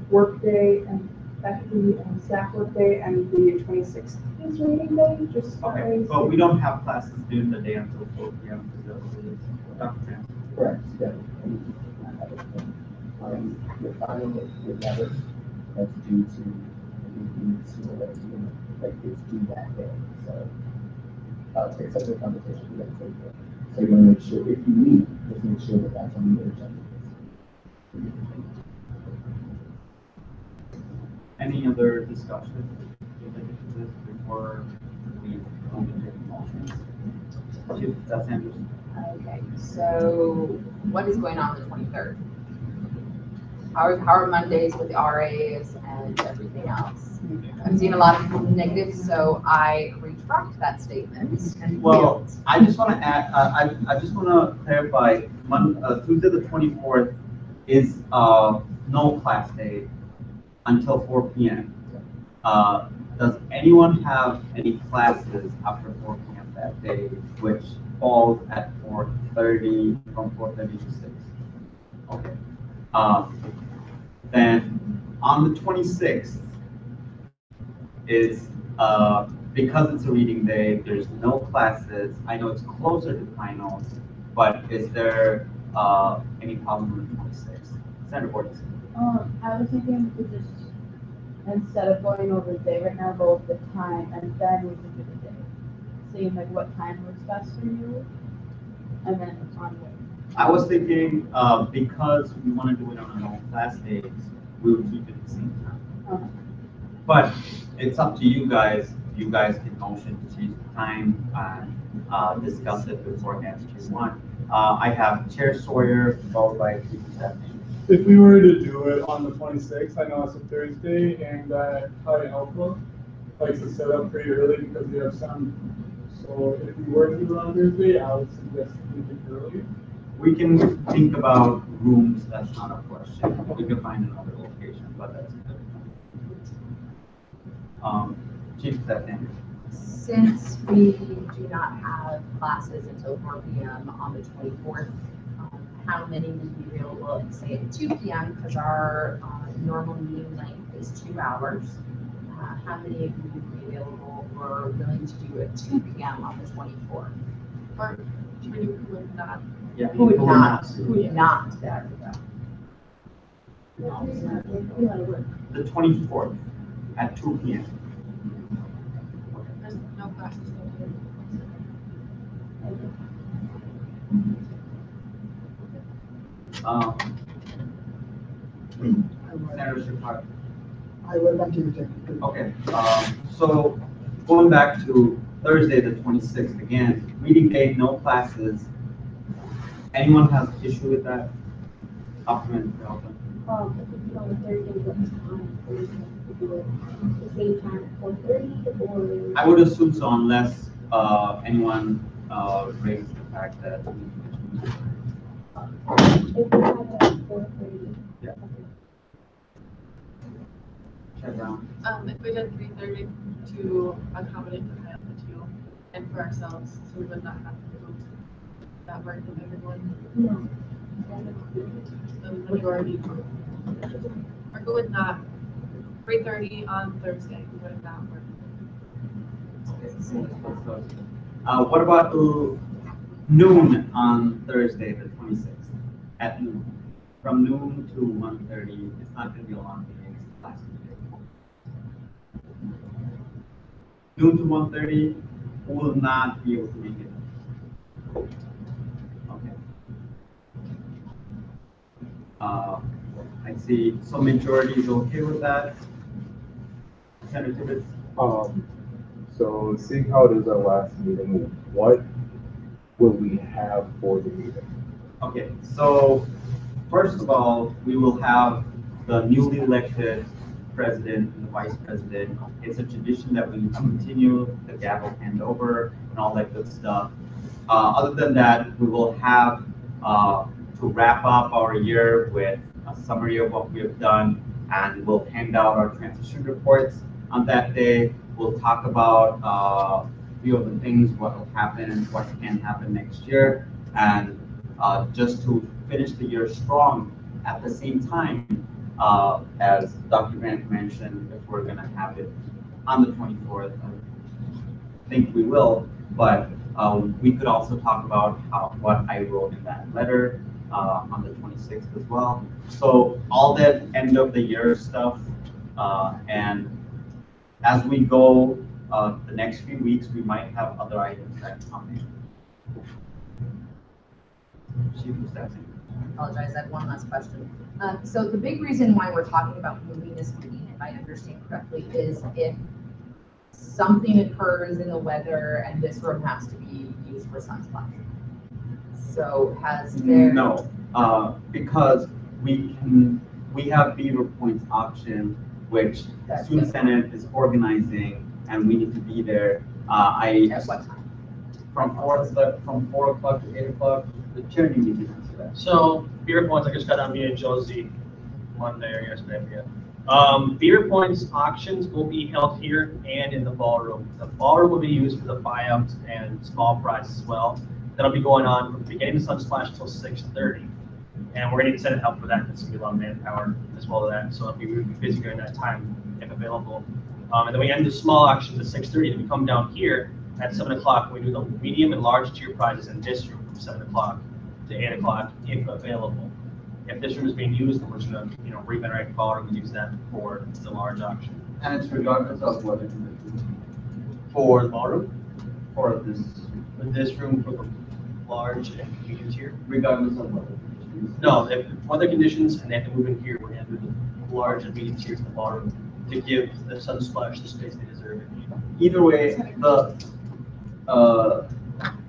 work day and faculty and staff work day, and the 26th is reading day, just. Okay, but we don't have classes during the day until 4 p.m. Dr. Tran. Correct, yeah. The final is the 11th, that's due to, like, it's due that day, so. It's such a conversation we have to take. So you want to make sure, if you meet, just make sure that that's on the agenda. Any other discussion related to this before we go into motions? Chief, that's Anderson. Okay, so what is going on the 23rd? How are Mondays with the RAs and everything else? I've seen a lot of negatives, so I retract that statement. And well, I just want to add, I just want to clarify, Tuesday the 24th is no class day until 4 p.m. Does anyone have any classes after 4 p.m. that day, which falls at 4:30, from 4:30 to 6? Okay. Then on the 26th is, because it's a reading day, there's no classes. I know it's closer to finals, but is there any problem with the 26th? Senator Portis. I was thinking we could just, instead of going over the day right now, go over the time and then we can do the day. Seeing like what time works best for you, and then onward. I was thinking, because we want to do it on our own class days, we would keep it at the same time. But it's up to you guys. You guys can motion to change the time and discuss it beforehand if you want. I have Chair Sawyer followed by Chief Stephanie. If we were to do it on the 26th, I know it's a Thursday, and High Alpha likes to set up pretty early because we have some. So if we were to do it on Thursday, I would suggest leaving early. We can think about rooms, that's not a question. We can find another location, but that's good. Chief Stephanie. Since we do not have classes until 4 p.m. on the 24th, how many would be available, say at 2 p.m. because our normal meeting length is 2 hours. How many of you would be available or willing to do it 2 p.m. on the 24th? Or who would not? Yeah, Who would not? Who would not? There we go. The 24th at 2 p.m. There's no classes. Senator Shepard. I will continue to check. Okay, so going back to Thursday, the 26th, again, meeting date, no classes. Anyone has issue with that? Optimum, Elton? If you on Thursday, what time? Thursday, do it the same time at 4:30 or? I would assume so unless anyone raises the fact that. If we have it at 4:30. Yeah. Chair Brown. If we did 3:30 to accommodate the family too, and for ourselves, so we would not have to do that work with everyone. No. The majority. Or who would not, 3:30 on Thursday, who would not work. What about noon on Thursday, the 26th, at noon? From noon to 1:30, it's not going to be a long meeting, it's class today. Noon to 1:30, will not be able to make it. Okay. I see, so majority is okay with that? Senator Tibbetts? So seeing how it is our last meeting, what will we have for the meeting? Okay, so first of all, we will have the newly elected president and the vice president. It's a tradition that we continue, the gavel handover and all that good stuff. Other than that, we will have to wrap up our year with a summary of what we have done, and we'll hand out our transition reports on that day. We'll talk about a few of the things, what will happen, what can happen next year, and just to finish the year strong. At the same time, as Dr. Grant mentioned, if we're going to have it on the 24th, I think we will, but we could also talk about what I wrote in that letter on the 26th as well. So all that end of the year stuff, and as we go the next few weeks, we might have other items that come in. Chief Stephanie. I apologize, I have one last question. So the big reason why we're talking about moving this meeting, if I understand correctly, is if something occurs in the weather and this room has to be used for sunsplash. So has there? No, because we have Beaver Points option, which the Student Senate is organizing, and we need to be there. At what time? From 4 o'clock to 8 o'clock. The chair needs to answer that. So Beaver Points, I just got on me and Josie Monday or yesterday, Beaver Points auctions will be held here and in the ballroom. The ballroom will be used for the buyouts and small prizes as well. That'll be going on from the beginning of Sunsplash till 6:30. And we're gonna need to Senate help for that. It's gonna be a lot of manpower as well as that. So we'll be busy during that time if available. And then we end the small auctions at 6:30. Then we come down here at 7 o'clock. We do the medium and large tier prizes in this room from 7 o'clock to 8 o'clock if available. if this room is being used, then we're just gonna, regenerate the ballroom and use that for the large auction. And it's regardless of what it is. For the ballroom? For this, This room for the large and convenience here? regardless of what it is. No, if weather conditions and they have to move in here, we're gonna do the large and medium tiers in the ballroom to give the Sunsplash the space they deserve. Either way, the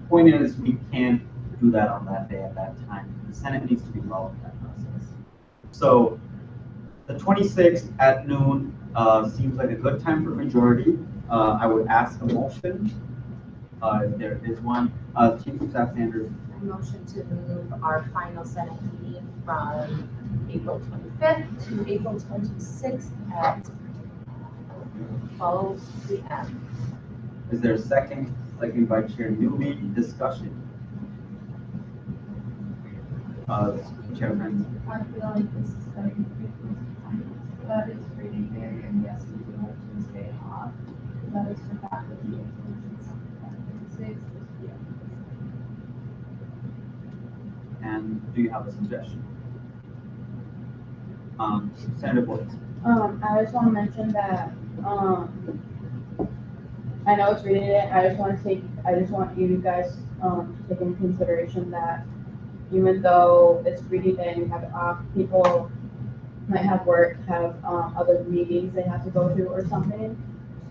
point is we can't do that on that day at that time. The Senate needs to be involved in that process. So the 26th at noon seems like a good time for majority. I would ask a motion. If there is one. Chief of Staff Sanders. I motion to move our final Senate meeting from April 25th to April 26th at 12 p.m. Is there a second? Second by Chair Newby. Discussion. Chair Friends. I feel like this is going to be pretty that is reading day, and yes, we do have Tuesday off. That is for faculty. And do you have a suggestion? Senator Boyce. I just want to mention that, I know it's reading it, I just want you guys, to take into consideration that even though it's reading day and you have it off, people might have work, have, other meetings they have to go to or something.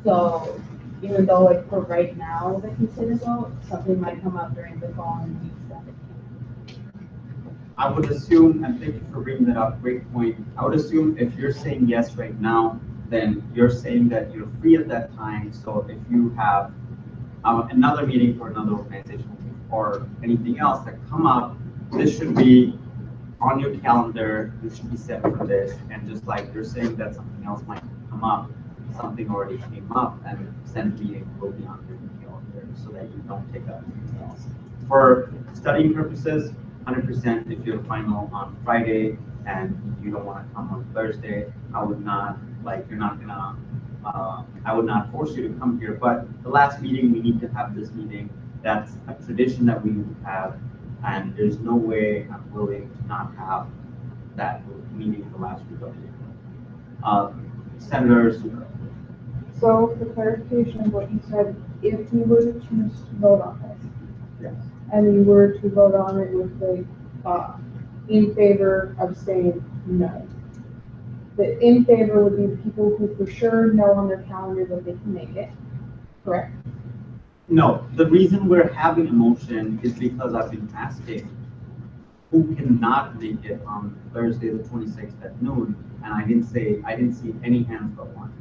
So even though like for right now, they consider vote, something might come up during the following weeks that they I would assume, and thank you for bringing that up, great point. I would assume if you're saying yes right now, then you're saying that you're free at that time. So if you have another meeting for another organization or anything else that come up, this should be on your calendar. You should be set for this. And just like you're saying that something else might come up, something already came up, and Senate meeting will be on your calendar so that you don't take up anything else. For studying purposes, 100%. If you're final on Friday and you don't want to come on Thursday, I would not, you're not gonna, I would not force you to come here. But the last meeting, we need to have this meeting. That's a tradition that we have, and there's no way I'm willing to not have that meeting the last week of April. Senators. So for clarification of what you said, if we were to choose to vote on this, yes, and you were to vote on it with the in favor, abstain, no. The in favor would be the people who for sure know on their calendar that they can make it, correct? No, the reason we're having a motion is because I've been asking who cannot make it on Thursday, the 26th at noon, and I didn't see any hands but one.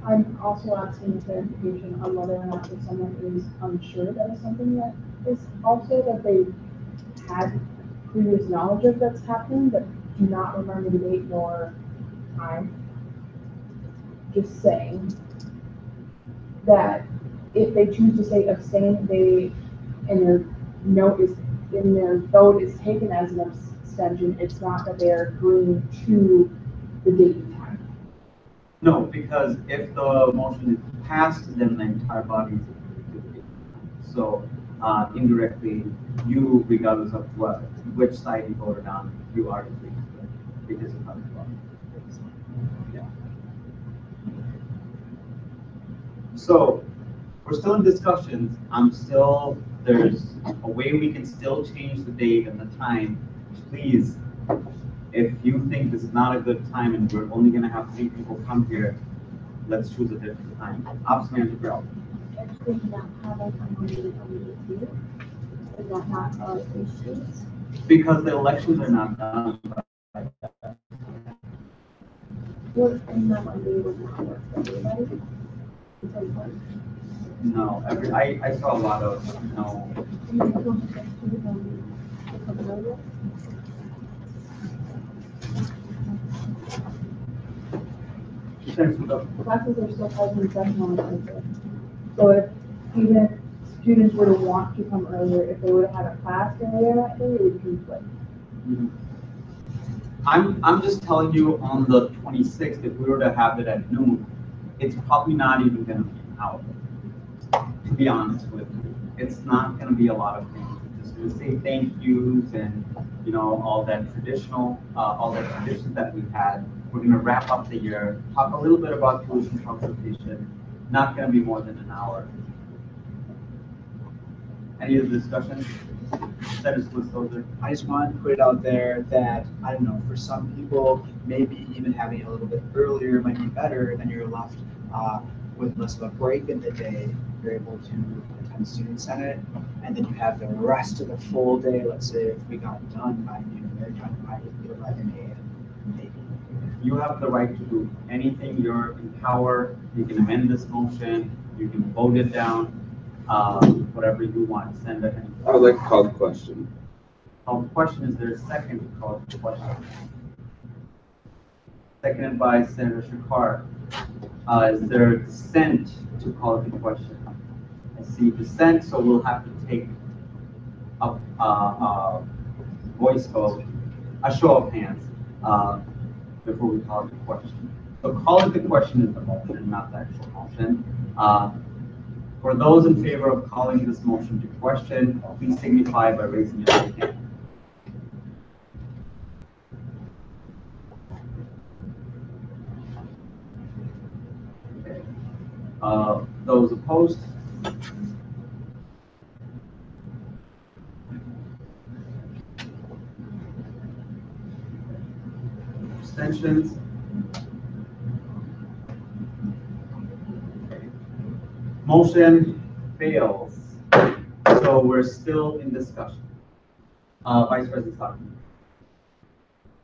I'm also asking clarification on whether or not if someone is unsure that is something that is also that they had previous knowledge of that's happening, but do not remember the date nor time. Just saying that if they choose to say abstain, their vote is taken as an abstention. It's not that they are agreeing to the date and time. No, because if the motion is passed, then the entire body is agreeing to the date and time. So indirectly, you, regardless of which side you voted on, you are agreeing to it because of how the body. Yeah. So we're still in discussions. There's a way we can still change the date and the time. Please, if you think this is not a good time and we're only going to have 3 people come here, let's choose a different time. Officer Manager Grell. Actually, not have a time on the is that not our issues? Because the elections are not done. What and that one day would not work for everybody? Because like, No, I saw a lot of no. Classes are still held in session on the 25th. So even if students were to want to come earlier, if they would have had a class earlier that day, it would conflict. I'm just telling you on the 26th, if we were to have it at noon, it's probably not even going to be an hour. To be honest with you, it's not going to be a lot of things. to say thank yous and, you know, all that traditional, all that traditions that we've had. We're gonna wrap up the year, talk a little bit about tuition consultation, not gonna be more than an hour. Any other discussion? I just wanted to put it out there that, I don't know, for some people, maybe even having it a little bit earlier might be better, then you're left with less of a break in the day. You're able to attend Student Senate, and then you have the rest of the full day. Let's say if we got done by noon, they're done by 11 a.m. maybe. You have the right to do anything. You're in power. You can amend this motion. You can vote it down. Whatever you want. Send it. I would like to call the question. The question is there a second to call the question? Seconded by Senator Shakar. Is there dissent to call the question? I see dissent, so we'll have to take a voice vote, a show of hands, before we call it the question. So calling the question is the motion, not the actual motion. For those in favor of calling this motion to question, please signify by raising your right hand. Those opposed? Abstentions? Motion fails. So we're still in discussion. Vice President Stockton.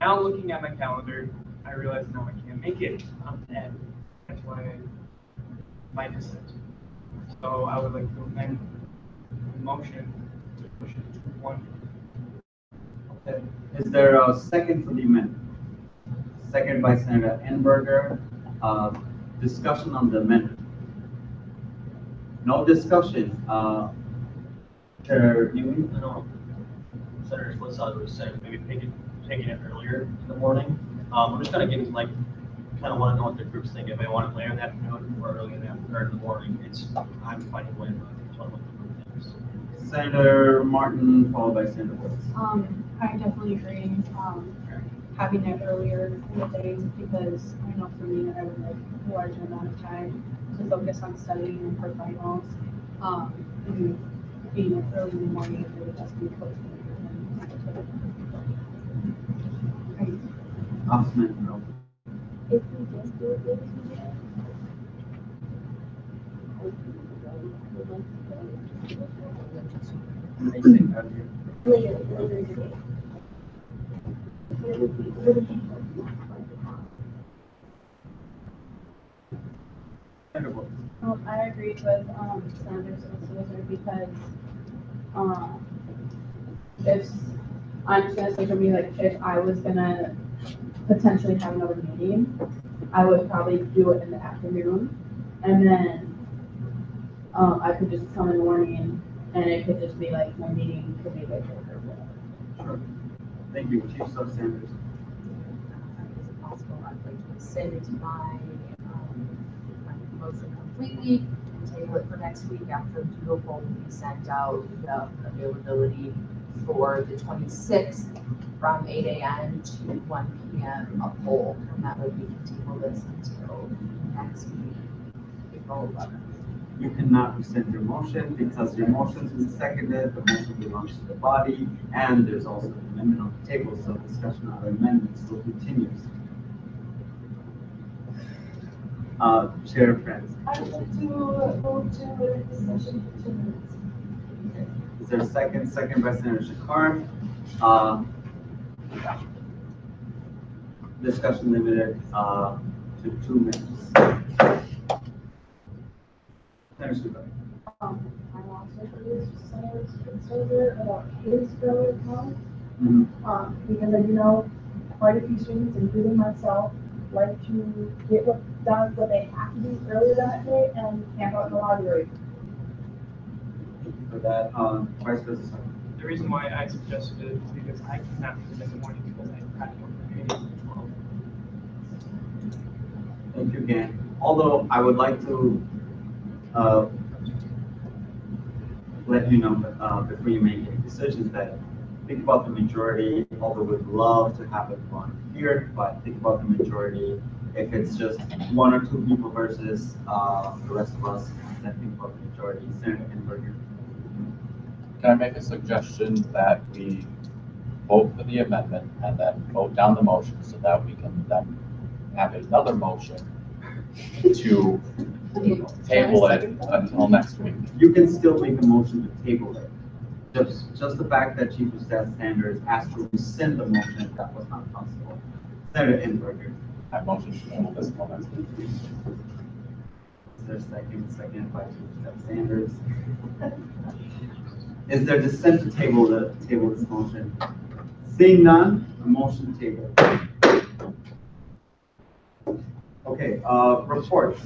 Now looking at my calendar, I realize now I can't make it on 10. That's why my dissent. So I would like to amend the motion to push it to 1. Okay. Is there a second for the amendment? Second by Senator Enberger. Discussion on the amendment. No discussion. Chair Ewing? I know Senator Splitside was saying maybe taking it earlier in the morning. I'm just kind of getting like, kind of want to know what the group's thinking. If they want it later in the afternoon or early in the afternoon or in the morning, I'm fine with whatever. That's what the group thinks. Senator Martin, followed by Senator Woods. I definitely agree, having it earlier in the day, because I know for me that I would like a larger amount of time to focus on studying and for finals. And being it early in the morning, it would just be close to No. If we just do it this weekend, later in the day. I agree with Senator Solicitor because if I'm just gonna say for me, like if I was gonna potentially have another meeting, I would probably do it in the afternoon, and then I could just come in the morning, and it could just be like my meeting could be like shorter. Sure. Thank you, Chief Sub Sanders. Is it possible I'd like to rescind my motion completely and table it for next week after the doodle poll will be sent out, the availability for the 26th from 8 a.m. to 1 p.m. a poll, and that way we can table this until next week, April 11th. You cannot rescind your motion because your motion's been seconded, the motion belongs to the body, and there's also an amendment on the table, so discussion on the amendment still continues. Chair Friends. I would like to move to discussion for 2 minutes. Is there a second? Second by Senator Shakar. Discussion limited to 2 minutes. Senator Shakar. I'm also curious to Senator about his bill account. Because I do know quite a few students, including myself, like to get done what they have to do earlier that day and camp out in the library. Thank you for that. Vice President. The reason why I suggested it is because I cannot do it in the morning because I have practical from 8 to 12. Thank you again. Although I would like to let you know, before you make any decisions, that think about the majority, although we'd love to have it volunteered, but think about the majority. If it's just one or two people versus the rest of us, then think about the majority. Senator Enberger. Can I make a suggestion that we vote for the amendment and then vote down the motion so that we can then have another motion to table it until next week? You can still make a motion to table it. Just the fact that Chief of Staff Sanders asked to rescind the motion, that was not possible. Senator Enberger. I motion to table this until next week. Is there a second? Second by Chief of Staff Sanders. Is there dissent to table this motion? Seeing none, a motion to table. Okay, reports.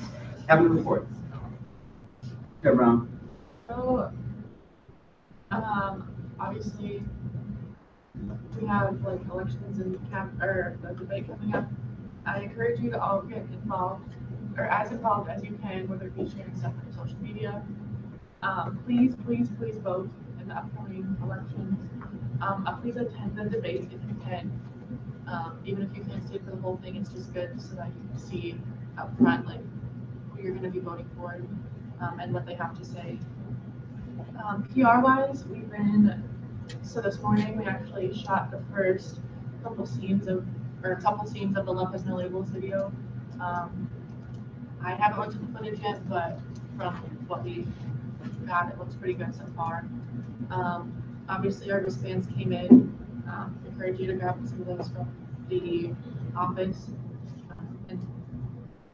Cabinet reports. Chair Brown. So, obviously, we have like elections and the debate coming up. I encourage you to all get involved, or as involved as you can, whether it be sharing stuff on your social media. Please vote in the upcoming elections. Please attend the debate if you can. Even if you can't stay for the whole thing, it's just good so that you can see up front like who you're going to be voting for and what they have to say. PR-wise, we've been, so this morning we actually shot the first couple scenes of the Love Has No Labels video. I haven't looked at the footage yet, but from what we got, it looks pretty good so far. Obviously, our wristbands came in. Encourage you to grab some of those from the office. And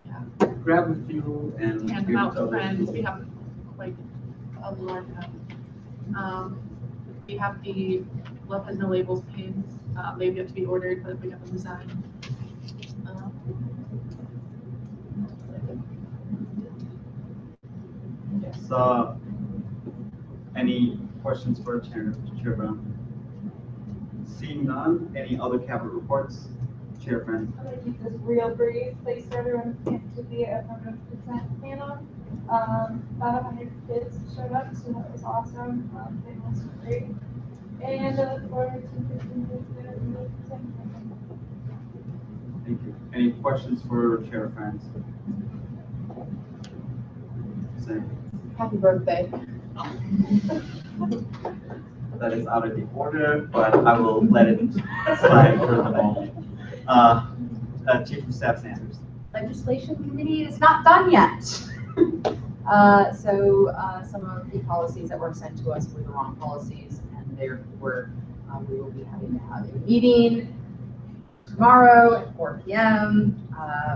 yeah. Grab a few and Hand them out to friends. We have quite a large amount. We have the Love Has No Labels pins. They've yet to be ordered, but we have them designed. So, any questions for Chair Brown? Seeing none, any other cabinet reports? Chair Friend. I'm going to keep this real brief. They started on to the affirmative consent panel. About 100 kids showed up, so that was awesome. They was great. And I look forward to continuing the consent panel. Thank you. Any questions for Chair Friend? Happy birthday. That is out of the order, but I will let it slide for the moment. Chief of Staff Sanders. Legislation committee is not done yet. Some of the policies that were sent to us were the wrong policies, and therefore we will be having to have a meeting tomorrow at 4 p.m.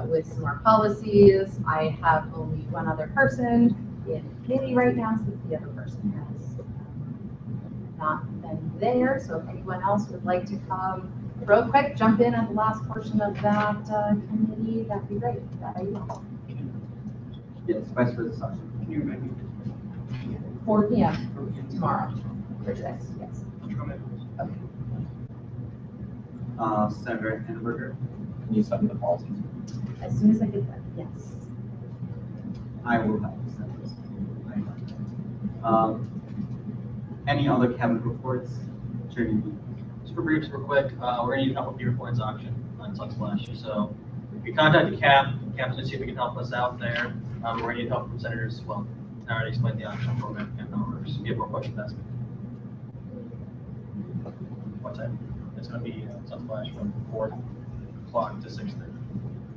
With some more policies. I have only one other person in the committee right now, since the other person has not been there. So if anyone else would like to come real quick, jump in at the last portion of that committee, that'd be great. Yes, Vice President Sasha. Can you remind me? 4 p.m. tomorrow. Thursday, yes. Okay. Senator Enberger. Can you send the policies? As soon as I get that, yes. I will have to send this. Any other cabinet reports? Chair Newby. Super brief, super quick. We're going to need help with the reports auction on Sunsplash. So we contacted CAP. CAP's going to see if we can help us out there. We're going to need help from senators as well. I already explained the auction program and how it works. If you have more questions, ask me. What time? It's going to be Sunsplash from 4 o'clock to 6:30.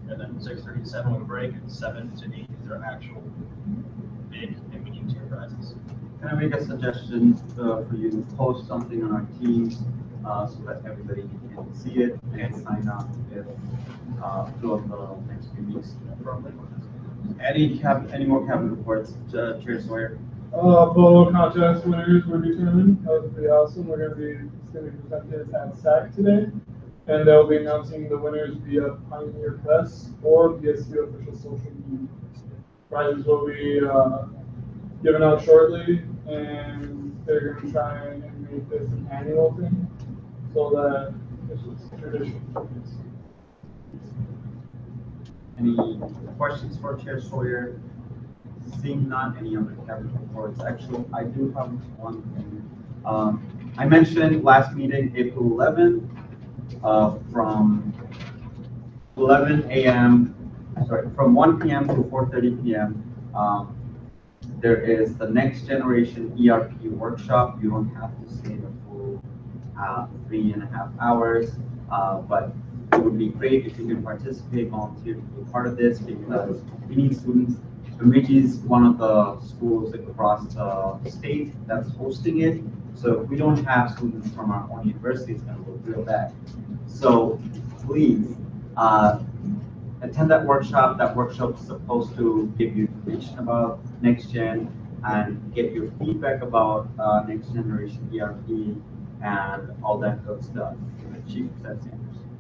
And then 6:30 to 7 with a break, and 7 to 8 is our actual big and medium tier prizes. Can I make a suggestion for you to post something on our teams so that everybody can see it and sign up if throughout the next few weeks? Any more cabinet reports, Chair Sawyer? Polo contest winners were determined. That was pretty awesome. It's going to be presented at SAC today, and they'll be announcing the winners via Pioneer Press or BSU official social media. Prizes will be given out shortly, and they're going to try and make this an annual thing so that it's just tradition. Any questions for Chair Sawyer? Seeing not any other cabinet reports, actually, I do have one thing. I mentioned last meeting, April 11th, from 11 a.m., from 1 p.m. to 4:30 p.m. There is the Next Generation ERP workshop. You don't have to stay the full 3.5 hours, but it would be great if you can participate, volunteer to be part of this, because we need students. Bemidji is one of the schools across the state that's hosting it. So if we don't have students from our own university, it's going to look real bad. So please attend that workshop. That workshop is supposed to give you information about Next Gen and get your feedback about Next Generation ERP and all that good stuff. Chief Sanders.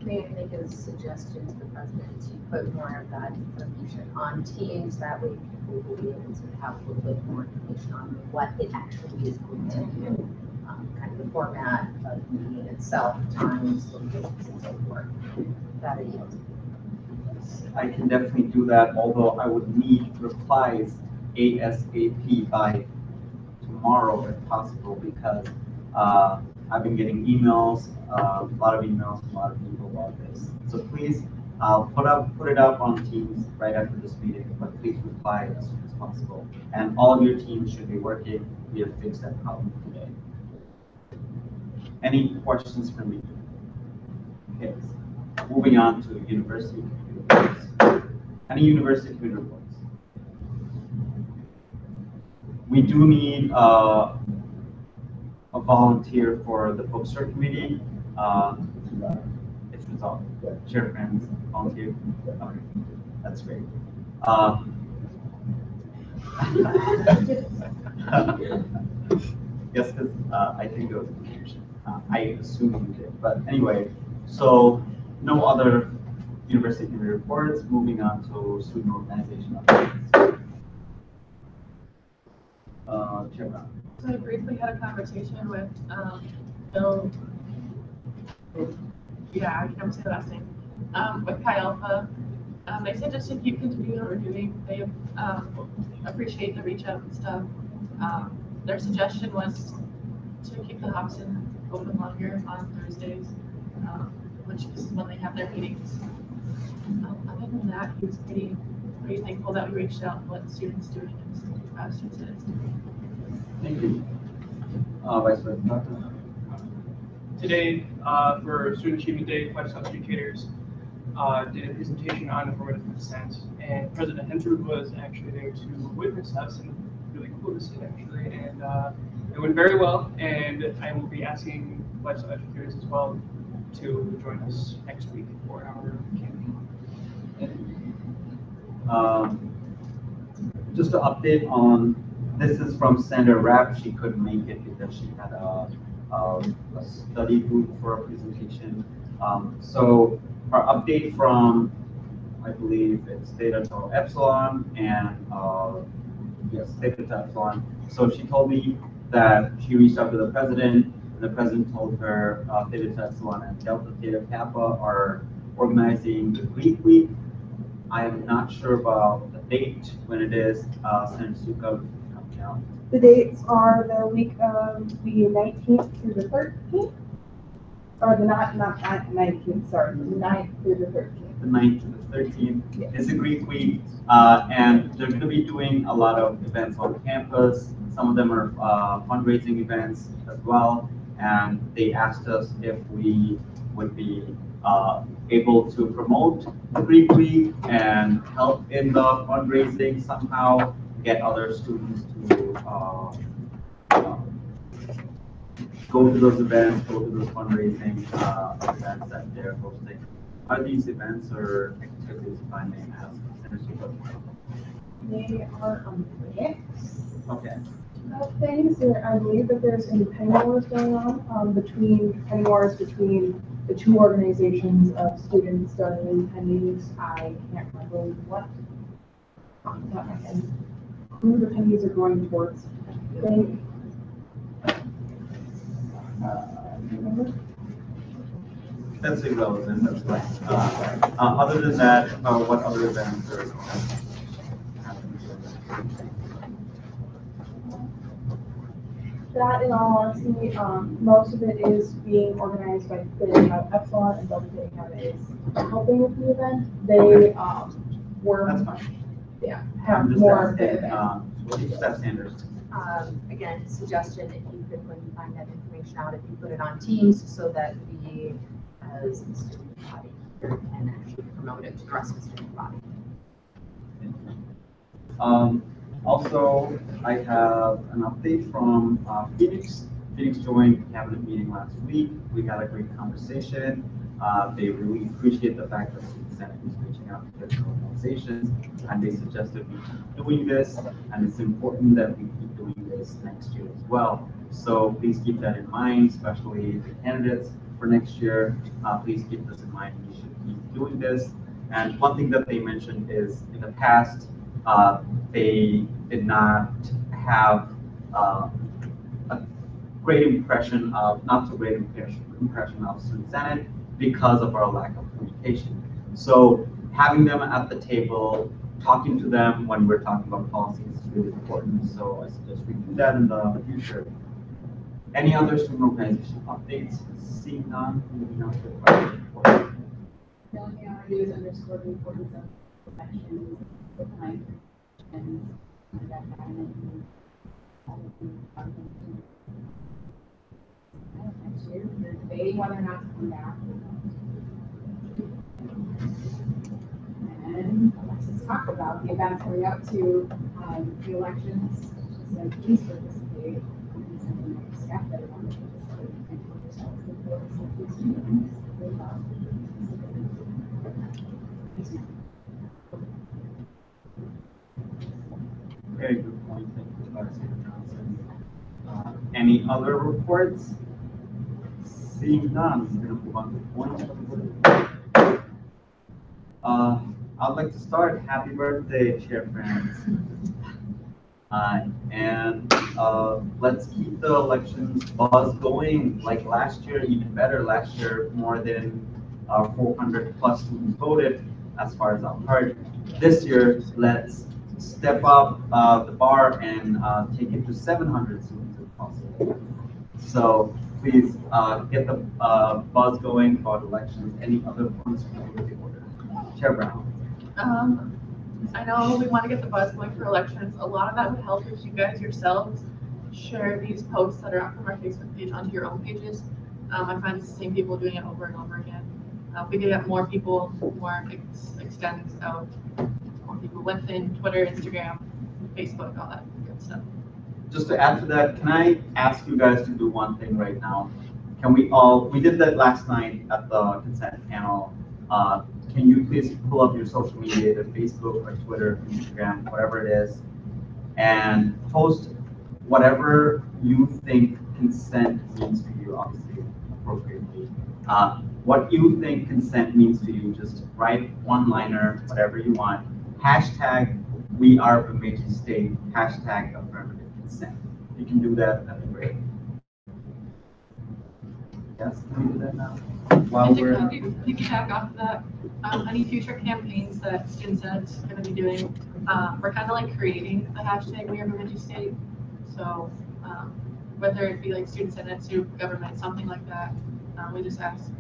May I make a suggestion to the president to put more of that information on Teams? That way people will be able to have a little bit more information on what it actually is going to do, kind of the format of the meeting itself, times, locations, and so forth. That I yield. I can definitely do that, although I would need replies ASAP by tomorrow if possible, because I've been getting emails, a lot of emails from a lot of people about this. So please, I'll put it up on Teams right after this meeting, but please reply as soon as possible. And all of your teams should be working. We have fixed that problem today. Any questions from me? Okay. Moving on to university community reports. Any university community reports? We do need a volunteer for the bookstore committee. It's resolved. Chair friends, volunteer. Okay, that's great. Yes, because I think there was confusion. I assume you did, but anyway, so no other university committee reports. Moving on to student organization updates. Chair Brown. So I briefly had a conversation with Bill. Yeah, I can never say the last name. With Chi Alpha. They said just to keep continuing what we're doing. They appreciate the reach out and stuff. Their suggestion was to keep the Hobson open longer on Thursdays, which is when they have their meetings. Other than that, he was pretty thankful that we reached out and let students do it. Students. Thank you. Vice President. Today, for Student Achievement Day, Flex House educators did a presentation on affirmative consent, and President Hensrud was actually there to witness us, and really cool to see actually, and it went very well, and I will be asking Flex House educators as well to join us next week for our campaign. Just an update on, this is from Sandra Rapp. She couldn't make it because she had a study group for a presentation. So our update from, I believe it's Theta Tau Epsilon and yes, Theta Tau Epsilon. So she told me that she reached out to the president, and the president told her Theta Tau Epsilon and Delta Theta Kappa are organizing the Greek Week. I am not sure about the date when it is. Senator Suka coming out. The dates are the week of the 19th through the 13th, or the not 19th, sorry, the 9th through the 13th. The 9th to the 13th is a Greek Week, and they're going to be doing a lot of events on campus. Some of them are fundraising events as well, and they asked us if we would be able to promote the Greek Week and help in the fundraising somehow, get other students to go to those events, go to those fundraising events that they're hosting. Are these events or activities, if I may ask? They are a mix Okay. of things. I believe that there's any penny wars going on between the two organizations of students donating pennies. I can't remember what off the top of my head, who the pennies are going towards. Remember? That's irrelevant, that's fine. Other than that, what other events are happening? that in all honesty, most of it is being organized by Clear Cal Epsilon and Delta Theta Kappa is helping with the event. They, were. That's fine. Yeah, I'm have just more of the asking, event. Steph Sanders. Again, suggestion, if you could, when you find that information out, if you put it on Teams so that we, as the student body, can actually promote it to the rest of the student body. Also, I have an update from Phoenix. Phoenix joined the cabinet meeting last week. We had a great conversation. They really appreciate the fact that the Senate is reaching out to different organizations, and they suggested we keep doing this, and it's important that we keep doing this next year as well. So please keep that in mind, especially the candidates for next year. Please keep this in mind. We should keep doing this. And one thing that they mentioned is in the past, they did not have a great impression of, not so great impression of Student Senate because of our lack of communication. So having them at the table, talking to them when we're talking about policy is really important. So I suggest we do that in the future. Any other student organization updates? Seeing none, moving on to the question. The only thing I want to do is underscore the importance of professions, behind and that and next year we're debating whether or not to come back. And let's talk about the events coming up to the elections. So please participate and send your staff that want to participate and for yourselves and for the students. Very good point. Thank you, Vice Chair Johnson. Any other reports? Seeing none, we're going to move on to points. I'd like to start. Happy birthday, Chair France. And let's keep the elections buzz going like last year, even better. Last year, more than 400 plus students voted as far as I've heard. This year, let's step up the bar and take it to 700 students if possible. So please get the buzz going about elections. Any other points from the order? Chair Brown. I know we want to get the buzz going for elections. A lot of that would help if you guys yourselves share these posts that are up from our Facebook page onto your own pages. I find it's the same people doing it over and over again. If we could get more people, more extends out, more people, LinkedIn, Twitter, Instagram, Facebook, all that good stuff. Just to add to that, can I ask you guys to do one thing right now? Can we all, we did that last night at the consent panel. Can you please pull up your social media, either Facebook or Twitter, Instagram, whatever it is, and post whatever you think consent means to you, obviously, appropriately. What you think consent means to you, just write one-liner, whatever you want. Hashtag we are Bemidji State, hashtag affirmative consent. If you can do that, that'd be great. Yes, can we do that now? While we're Piggyback off of that, any future campaigns that Student Senate's going to be doing, we're kind of like creating the hashtag We Are Bemidji State. So whether it be like Student Senate, student government, something like that, we just ask.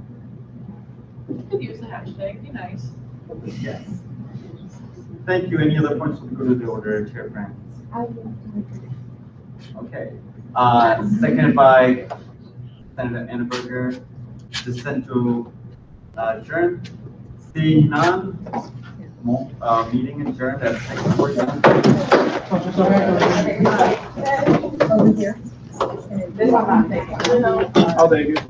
You could use the hashtag, it'd be nice. Yes. Thank you. Any other points from the good of the order, Chair France? Okay. Seconded by Senator Annenberger. Dissent to adjourn. Seeing none, meeting adjourned at 6:41. Over here. I'll take it.